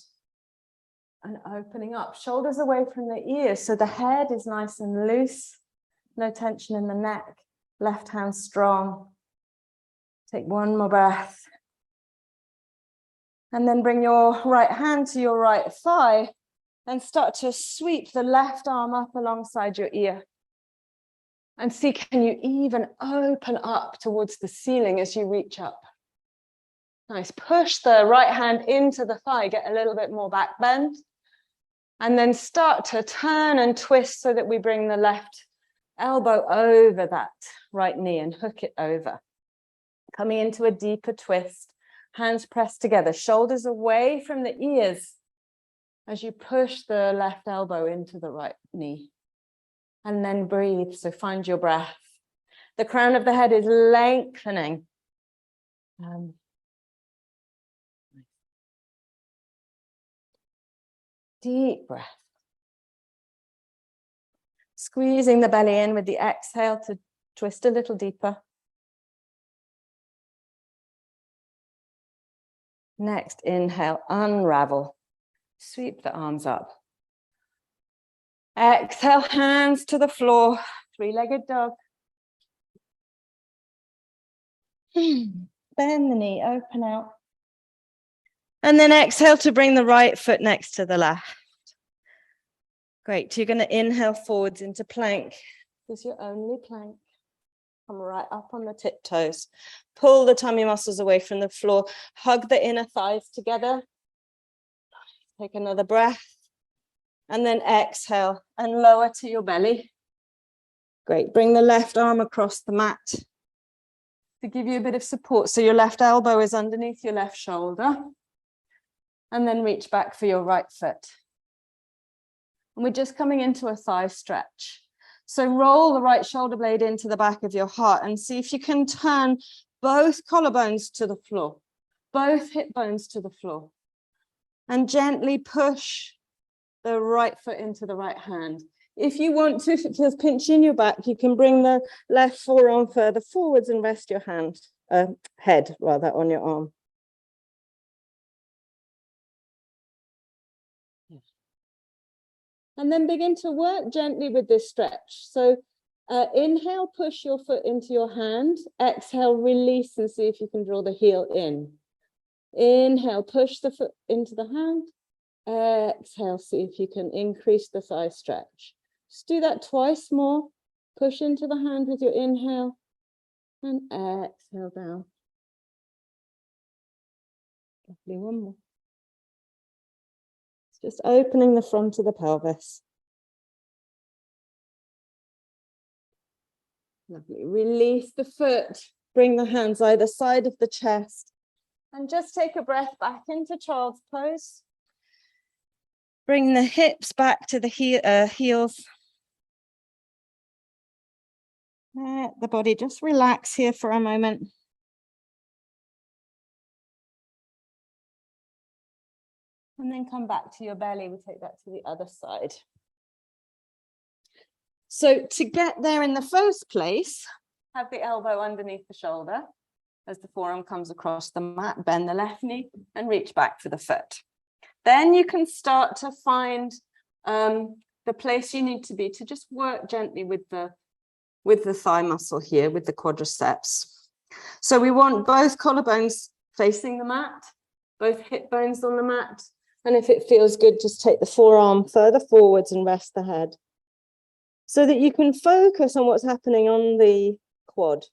and opening up. Shoulders away from the ears, so the head is nice and loose. No tension in the neck. Left hand strong. Take one more breath. And then bring your right hand to your right thigh and start to sweep the left arm up alongside your ear. And see, can you even open up towards the ceiling as you reach up? Nice. Push the right hand into the thigh, get a little bit more back bend. And then start to turn and twist so that we bring the left elbow over that right knee and hook it over. Coming into a deeper twist. Hands pressed together, shoulders away from the ears as you push the left elbow into the right knee. And then breathe, so find your breath. The crown of the head is lengthening. Deep breath. Squeezing the belly in with the exhale to twist a little deeper. Next, inhale, unravel. Sweep the arms up. Exhale, hands to the floor. Three-legged dog. bend the knee, open out. And then exhale to bring the right foot next to the left. Great, you're going to inhale forwards into plank. This is your only plank. Come right up on the tiptoes. Pull the tummy muscles away from the floor. Hug the inner thighs together. Take another breath. And then exhale and lower to your belly. Great, bring the left arm across the mat to give you a bit of support. So your left elbow is underneath your left shoulder. And then reach back for your right foot. And we're just coming into a thigh stretch. So roll the right shoulder blade into the back of your heart and see if you can turn both collarbones to the floor, both hip bones to the floor. And gently push the right foot into the right hand. If you want to, if it feels pinchy in your back, you can bring the left forearm further forwards and rest your head rather on your arm. And then begin to work gently with this stretch. So inhale, push your foot into your hand. Exhale, release and see if you can draw the heel in. Inhale, push the foot into the hand. Exhale, see if you can increase the thigh stretch. Just do that twice more. Push into the hand with your inhale and exhale down. Lovely, one more. Just opening the front of the pelvis. Lovely. Release the foot. Bring the hands either side of the chest. And just take a breath back into child's pose. Bring the hips back to the heels. Let the body just relax here for a moment. And then come back to your belly. We take that to the other side. So to get there in the first place, have the elbow underneath the shoulder as the forearm comes across the mat, bend the left knee and reach back for the foot. Then you can start to find the place you need to be to just work gently with the thigh muscle here, with the quadriceps. So we want both collarbones facing the mat, both hip bones on the mat. And if it feels good, just take the forearm further forwards and rest the head so that you can focus on what's happening on the quad,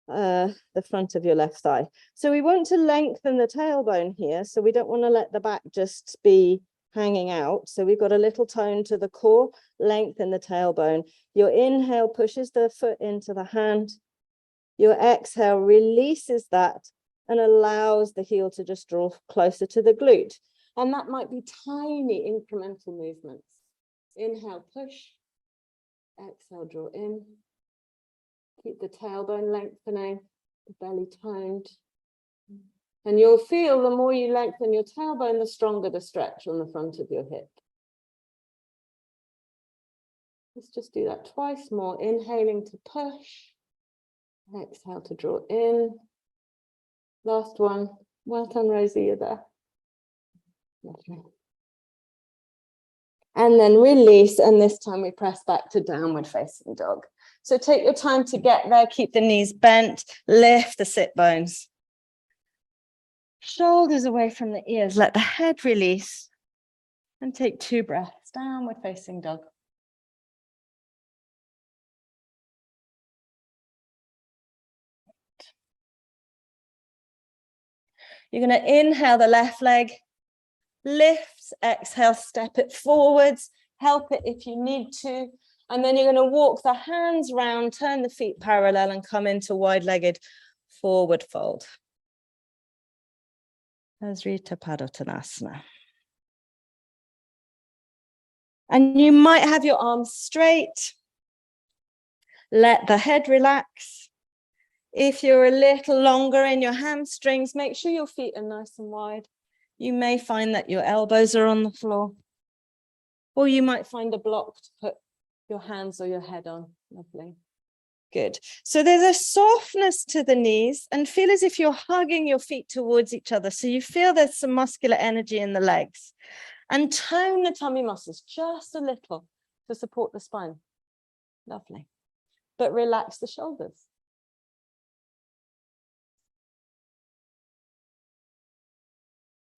the front of your left thigh. So we want to lengthen the tailbone here. So we don't want to let the back just be hanging out. So we've got a little tone to the core, lengthen the tailbone. Your inhale pushes the foot into the hand. Your exhale releases that and allows the heel to just draw closer to the glute. And that might be tiny incremental movements. Inhale, push. Exhale, draw in. Keep the tailbone lengthening, the belly toned. And you'll feel the more you lengthen your tailbone, the stronger the stretch on the front of your hip. Let's just do that twice more. Inhaling to push. Exhale to draw in. Last one. Well done, Rosie, you're there. Lovely. And then release, and this time we press back to downward facing dog. So take your time to get there, keep the knees bent, lift the sit bones. Shoulders away from the ears, let the head release, and take 2 breaths, downward facing dog. You're going to inhale the left leg, lift, exhale, step it forwards, help it if you need to. And then you're going to walk the hands round, turn the feet parallel and come into wide-legged forward fold. Asrita Padottanasana. And you might have your arms straight. Let the head relax. If you're a little longer in your hamstrings, make sure your feet are nice and wide. You may find that your elbows are on the floor. Or you might find a block to put your hands or your head on. Lovely. Good. So there's a softness to the knees and feel as if you're hugging your feet towards each other. So you feel there's some muscular energy in the legs. And tone the tummy muscles just a little to support the spine. Lovely. But relax the shoulders.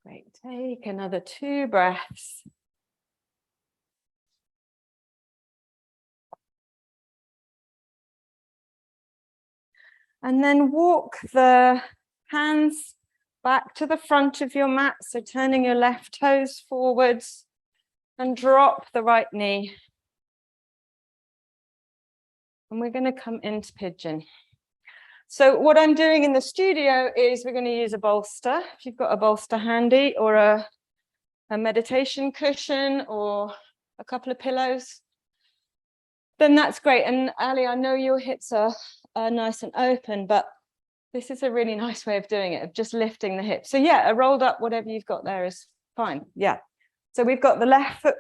Great. Take another 2 breaths. And then walk the hands back to the front of your mat. So turning your left toes forwards and drop the right knee. And we're going to come into pigeon. So what I'm doing in the studio is we're going to use a bolster. If you've got a bolster handy, or a meditation cushion, or a couple of pillows, then that's great. And Ali, I know your hips are nice and open, but this is a really nice way of doing it, of just lifting the hips. So yeah, a rolled up, whatever you've got there is fine. Yeah. So we've got the left foot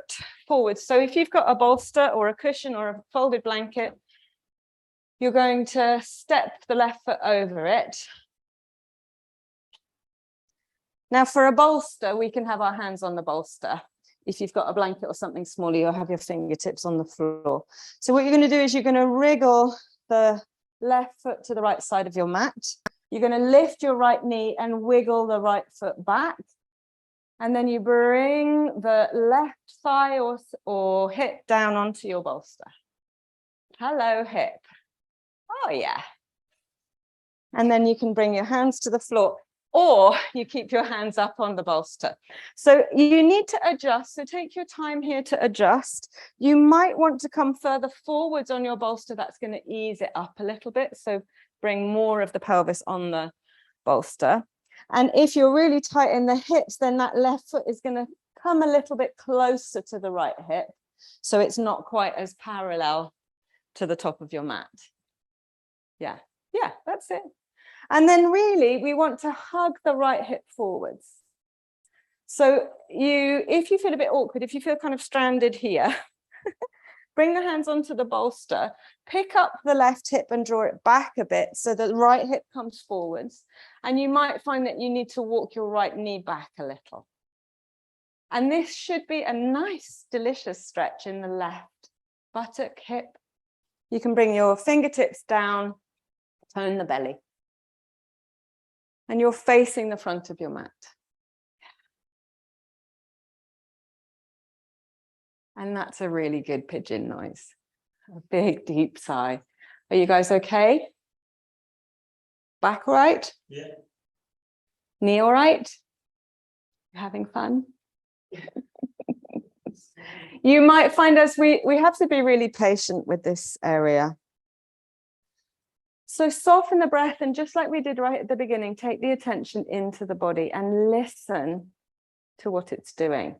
forward. So if you've got a bolster or a cushion or a folded blanket, you're going to step the left foot over it. Now for a bolster, we can have our hands on the bolster. If you've got a blanket or something smaller, you'll have your fingertips on the floor. So what you're going to do is you're going to wriggle the left foot to the right side of your mat. You're going to lift your right knee and wiggle the right foot back. And then you bring the left thigh or hip down onto your bolster. Hello, hip. Oh, yeah. And then you can bring your hands to the floor, or you keep your hands up on the bolster. So you need to adjust. So take your time here to adjust. You might want to come further forwards on your bolster. That's going to ease it up a little bit. So bring more of the pelvis on the bolster. And if you're really tight in the hips, then that left foot is going to come a little bit closer to the right hip. So it's not quite as parallel to the top of your mat. Yeah, that's it. And then really, we want to hug the right hip forwards. So if you feel a bit awkward, if you feel kind of stranded here, bring the hands onto the bolster, pick up the left hip and draw it back a bit so that the right hip comes forwards. And you might find that you need to walk your right knee back a little. And this should be a nice, delicious stretch in the left buttock, hip. You can bring your fingertips down, tone the belly. And you're facing the front of your mat. And that's a really good pigeon noise. A big, deep sigh. Are you guys okay? Back all right? Yeah. Knee all right? You having fun? You might find we have to be really patient with this area. So soften the breath, and just like we did right at the beginning, take the attention into the body and listen to what it's doing.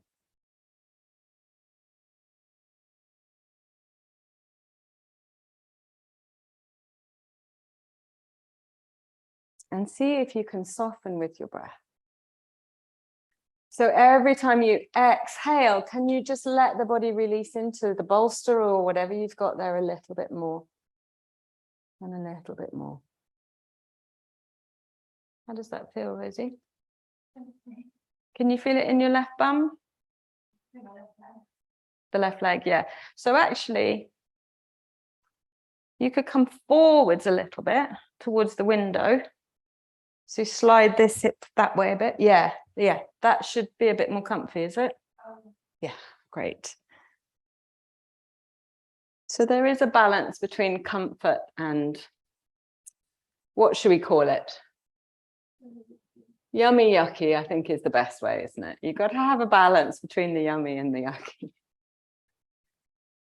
And see if you can soften with your breath. So every time you exhale, can you just let the body release into the bolster or whatever you've got there a little bit more? And a little bit more. How does that feel, Rosie? Can you feel it in your left bum? The left leg, yeah. So actually, you could come forwards a little bit towards the window. So slide this hip that way a bit. Yeah, that should be a bit more comfy, is it? Yeah, great. So there is a balance between comfort and, what should we call it? Yummy yucky, I think, is the best way, isn't it? You've got to have a balance between the yummy and the yucky.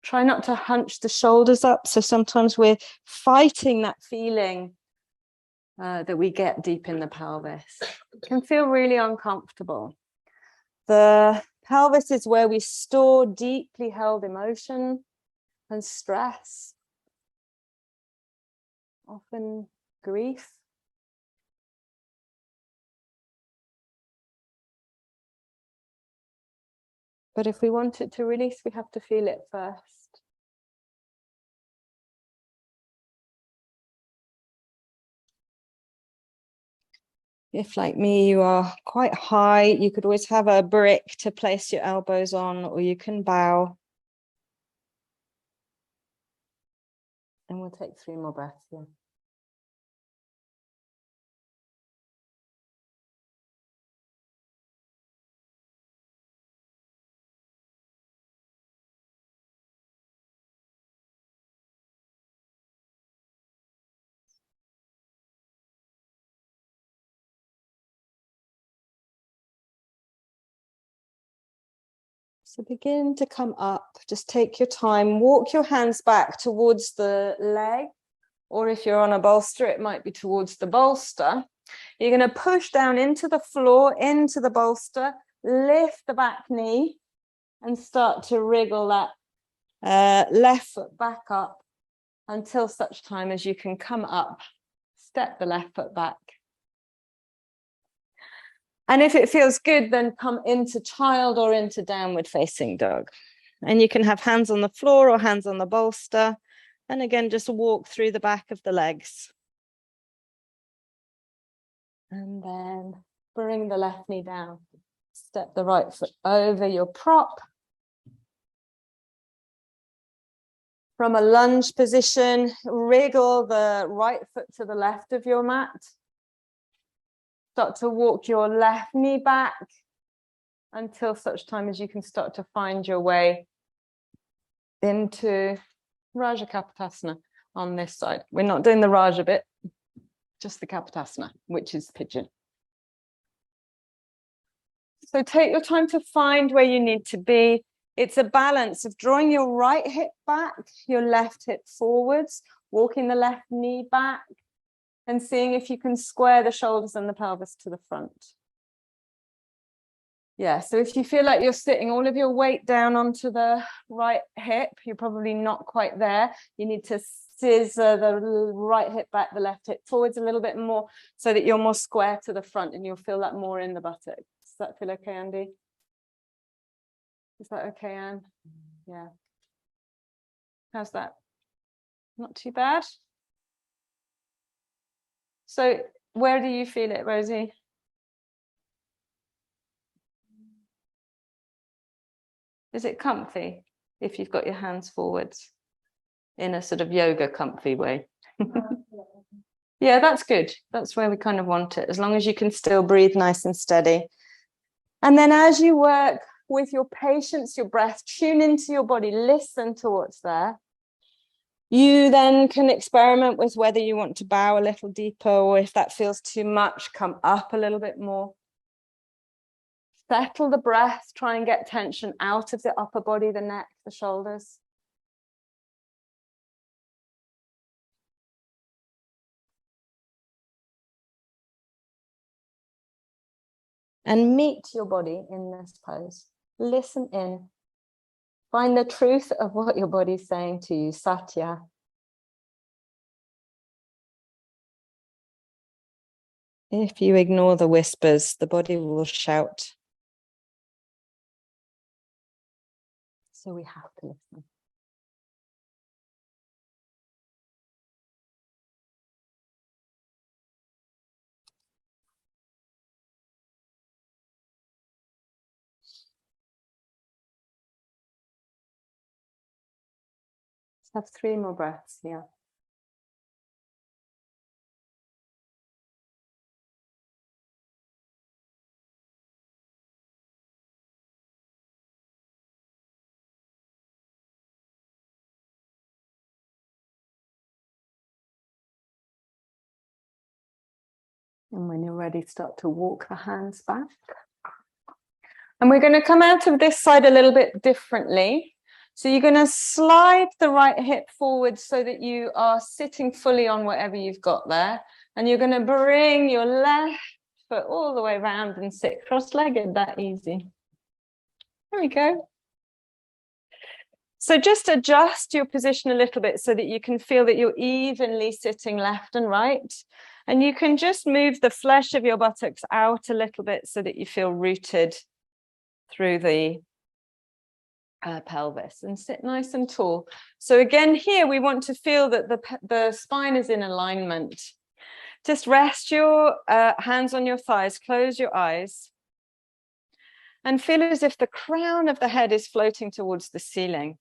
Try not to hunch the shoulders up. So sometimes we're fighting that feeling that we get deep in the pelvis. It can feel really uncomfortable. The pelvis is where we store deeply held emotion and stress, often grief. But if we want it to release, we have to feel it first. If, like me, you are quite high, you could always have a brick to place your elbows on, or you can bow. And we'll take 3 more breaths here. So begin to come up, just take your time, walk your hands back towards the leg, or if you're on a bolster, it might be towards the bolster. You're going to push down into the floor, into the bolster, lift the back knee and start to wriggle that left foot back up until such time as you can come up, step the left foot back. And if it feels good, then come into child or into downward facing dog. And you can have hands on the floor or hands on the bolster. And again, just walk through the back of the legs. And then bring the left knee down. Step the right foot over your prop. From a lunge position, wriggle the right foot to the left of your mat. Start to walk your left knee back until such time as you can start to find your way into Raja Kapotasana on this side. We're not doing the Raja bit, just the Kapotasana, which is pigeon. So take your time to find where you need to be. It's a balance of drawing your right hip back, your left hip forwards, walking the left knee back, and seeing if you can square the shoulders and the pelvis to the front. Yeah, so if you feel like you're sitting all of your weight down onto the right hip, you're probably not quite there. You need to scissor the right hip back, the left hip forwards a little bit more so that you're more square to the front and you'll feel that more in the buttock. Does that feel okay, Andy? Is that okay, Anne? Yeah. How's that? Not too bad? So where do you feel it, Rosie? Is it comfy if you've got your hands forwards in a sort of yoga comfy way? Yeah, that's good. That's where we kind of want it, as long as you can still breathe nice and steady. And then as you work with your patience, your breath, tune into your body, listen to what's there. You then can experiment with whether you want to bow a little deeper, or if that feels too much, come up a little bit more. Settle the breath, try and get tension out of the upper body, the neck, the shoulders. And meet your body in this pose. Listen in. Find the truth of what your body's saying to you, Satya. If you ignore the whispers, the body will shout. So we have to listen. Let's have 3 more breaths here. And when you're ready, start to walk the hands back. And we're going to come out of this side a little bit differently. So you're going to slide the right hip forward so that you are sitting fully on whatever you've got there. And you're going to bring your left foot all the way around and sit cross-legged, that easy. There we go. So just adjust your position a little bit so that you can feel that you're evenly sitting left and right. And you can just move the flesh of your buttocks out a little bit so that you feel rooted through the pelvis, and sit nice and tall. So again, here we want to feel that the spine is in alignment. Just rest your hands on your thighs, close your eyes, and feel as if the crown of the head is floating towards the ceiling.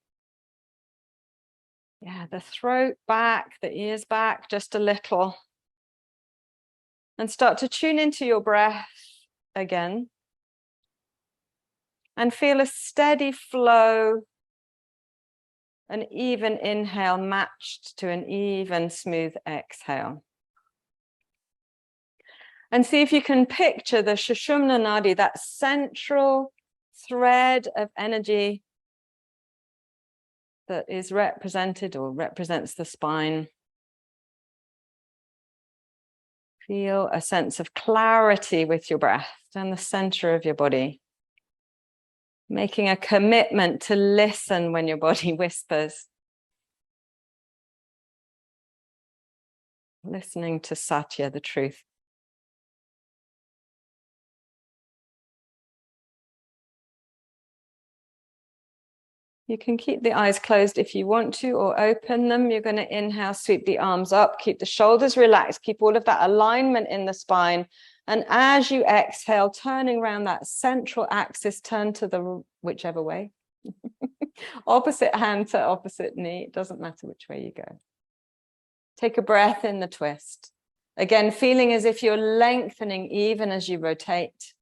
Yeah, the throat back, the ears back just a little. And start to tune into your breath again. And feel a steady flow, an even inhale matched to an even, smooth exhale. And see if you can picture the Sushumna Nadi, that central thread of energy that is represented or represents the spine. Feel a sense of clarity with your breath down the center of your body. Making a commitment to listen when your body whispers. Listening to Satya, the truth. You can keep the eyes closed if you want to, or open them. You're going to inhale, sweep the arms up, keep the shoulders relaxed, keep all of that alignment in the spine. And as you exhale, turning around that central axis, turn to the whichever way. Opposite hand to opposite knee. It doesn't matter which way you go. Take a breath in the twist. Again, feeling as if you're lengthening even as you rotate.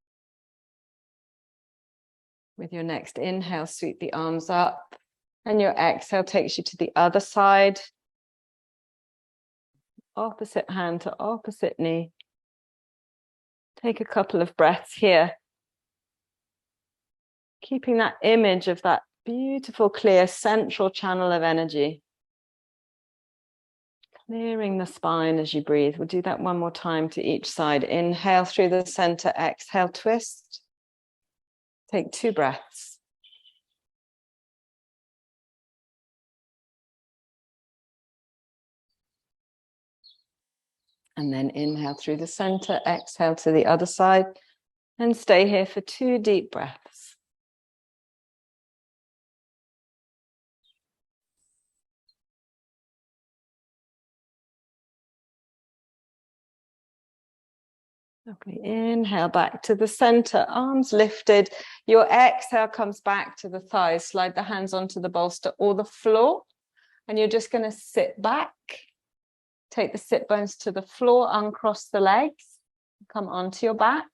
With your next inhale, sweep the arms up, and your exhale takes you to the other side. Opposite hand to opposite knee. Take a couple of breaths here. Keeping that image of that beautiful, clear central channel of energy. Clearing the spine as you breathe. We'll do that one more time to each side. Inhale through the center, exhale, twist. Take 2 breaths. And then inhale through the center, exhale to the other side, and stay here for 2 deep breaths. Okay, inhale back to the center, arms lifted. Your exhale comes back to the thighs. Slide the hands onto the bolster or the floor. And you're just going to sit back. Take the sit bones to the floor, uncross the legs. Come onto your back.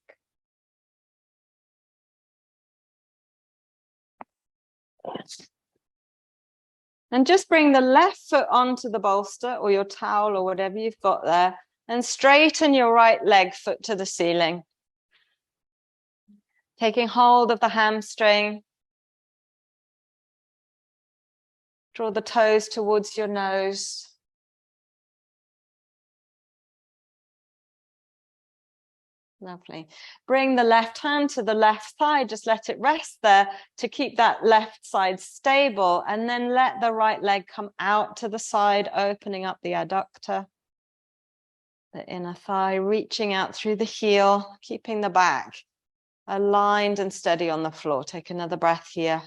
And just bring the left foot onto the bolster or your towel or whatever you've got there. And straighten your right leg foot to the ceiling. Taking hold of the hamstring. Draw the toes towards your nose. Lovely. Bring the left hand to the left side. Just let it rest there to keep that left side stable. And then let the right leg come out to the side, opening up the adductor. The inner thigh, reaching out through the heel, keeping the back aligned and steady on the floor. Take another breath here.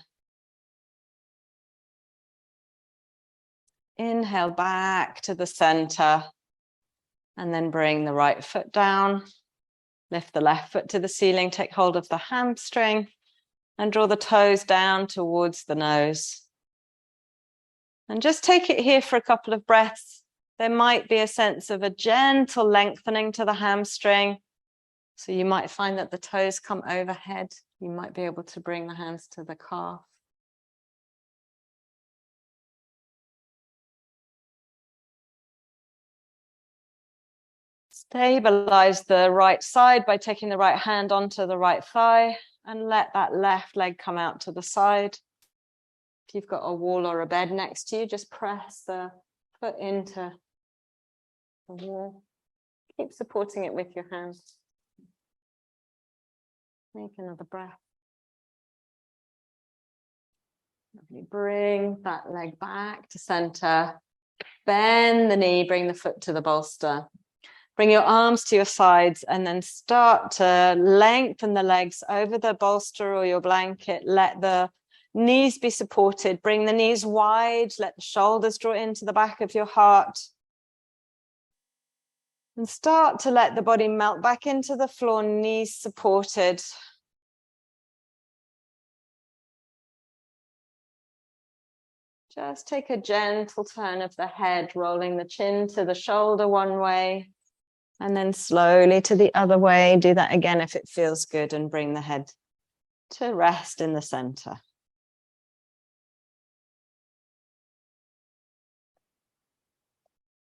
Inhale back to the center. And then bring the right foot down. Lift the left foot to the ceiling. Take hold of the hamstring. And draw the toes down towards the nose. And just take it here for a couple of breaths. There might be a sense of a gentle lengthening to the hamstring. So you might find that the toes come overhead. You might be able to bring the hands to the calf. Stabilize the right side by taking the right hand onto the right thigh and let that left leg come out to the side. If you've got a wall or a bed next to you, just press the foot into the wall. Keep supporting it with your hands. Make another breath. Lovely. Bring that leg back to center. Bend the knee, bring the foot to the bolster. Bring your arms to your sides and then start to lengthen the legs over the bolster or your blanket. Let the knees be supported. Bring the knees wide. Let the shoulders draw into the back of your heart. And start to let the body melt back into the floor, knees supported. Just take a gentle turn of the head, rolling the chin to the shoulder one way, and then slowly to the other way. Do that again if it feels good, and bring the head to rest in the center.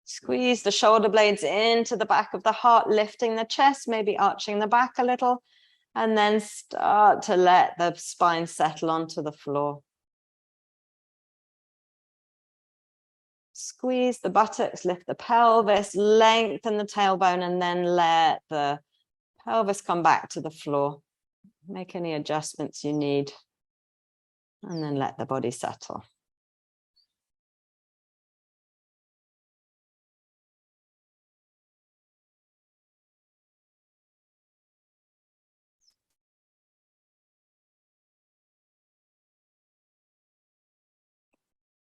Squeeze the shoulder blades into the back of the heart, lifting the chest, maybe arching the back a little. And then start to let the spine settle onto the floor. Squeeze the buttocks, lift the pelvis, lengthen the tailbone, and then let the pelvis come back to the floor. Make any adjustments you need, and then let the body settle.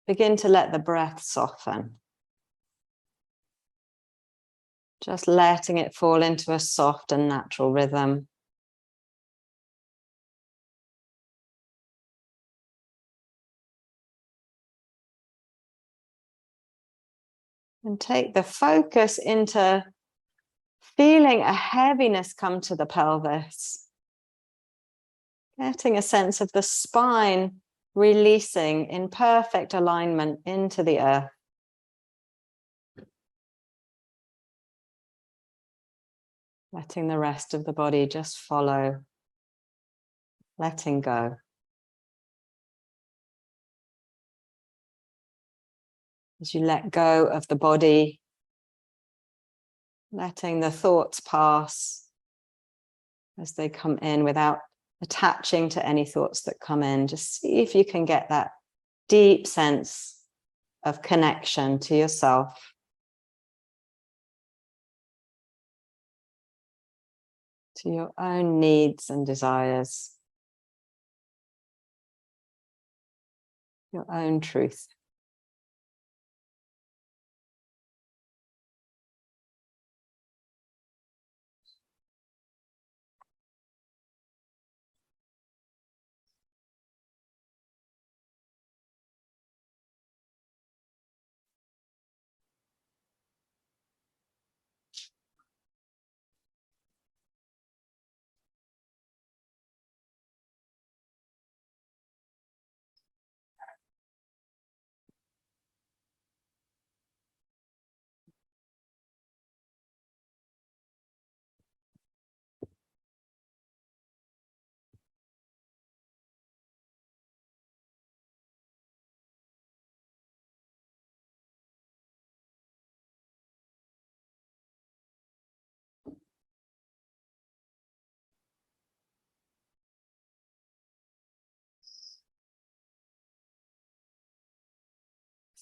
Begin to let the breath soften. Just letting it fall into a soft and natural rhythm. And take the focus into feeling a heaviness come to the pelvis. Getting a sense of the spine releasing in perfect alignment into the earth. Letting the rest of the body just follow. Letting go. As you let go of the body, letting the thoughts pass as they come in without attaching to any thoughts that come in. Just see if you can get that deep sense of connection to yourself. To your own needs and desires. Your own truth.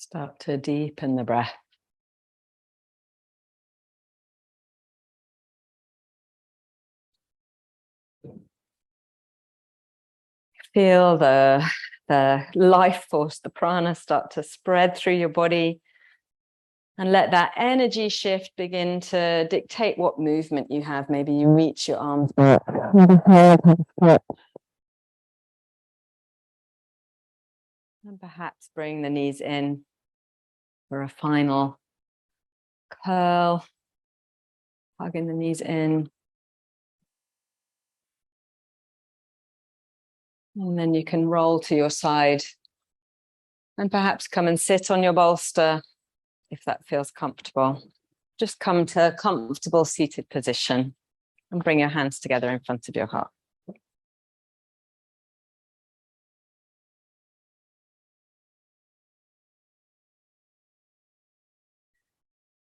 Start to deepen the breath. Feel the life force, the prana start to spread through your body. And let that energy shift begin to dictate what movement you have. Maybe you reach your arms back. And perhaps bring the knees in for a final curl. Hugging the knees in. And then you can roll to your side. And perhaps come and sit on your bolster if that feels comfortable. Just come to a comfortable seated position and bring your hands together in front of your heart.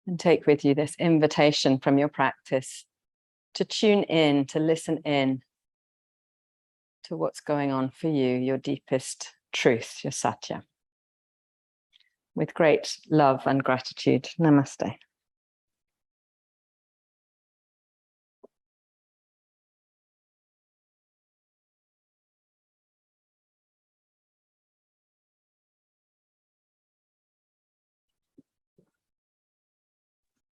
And take with you this invitation from your practice to tune in, to listen in to what's going on for you, your deepest truth, your satya. With great love and gratitude. Namaste.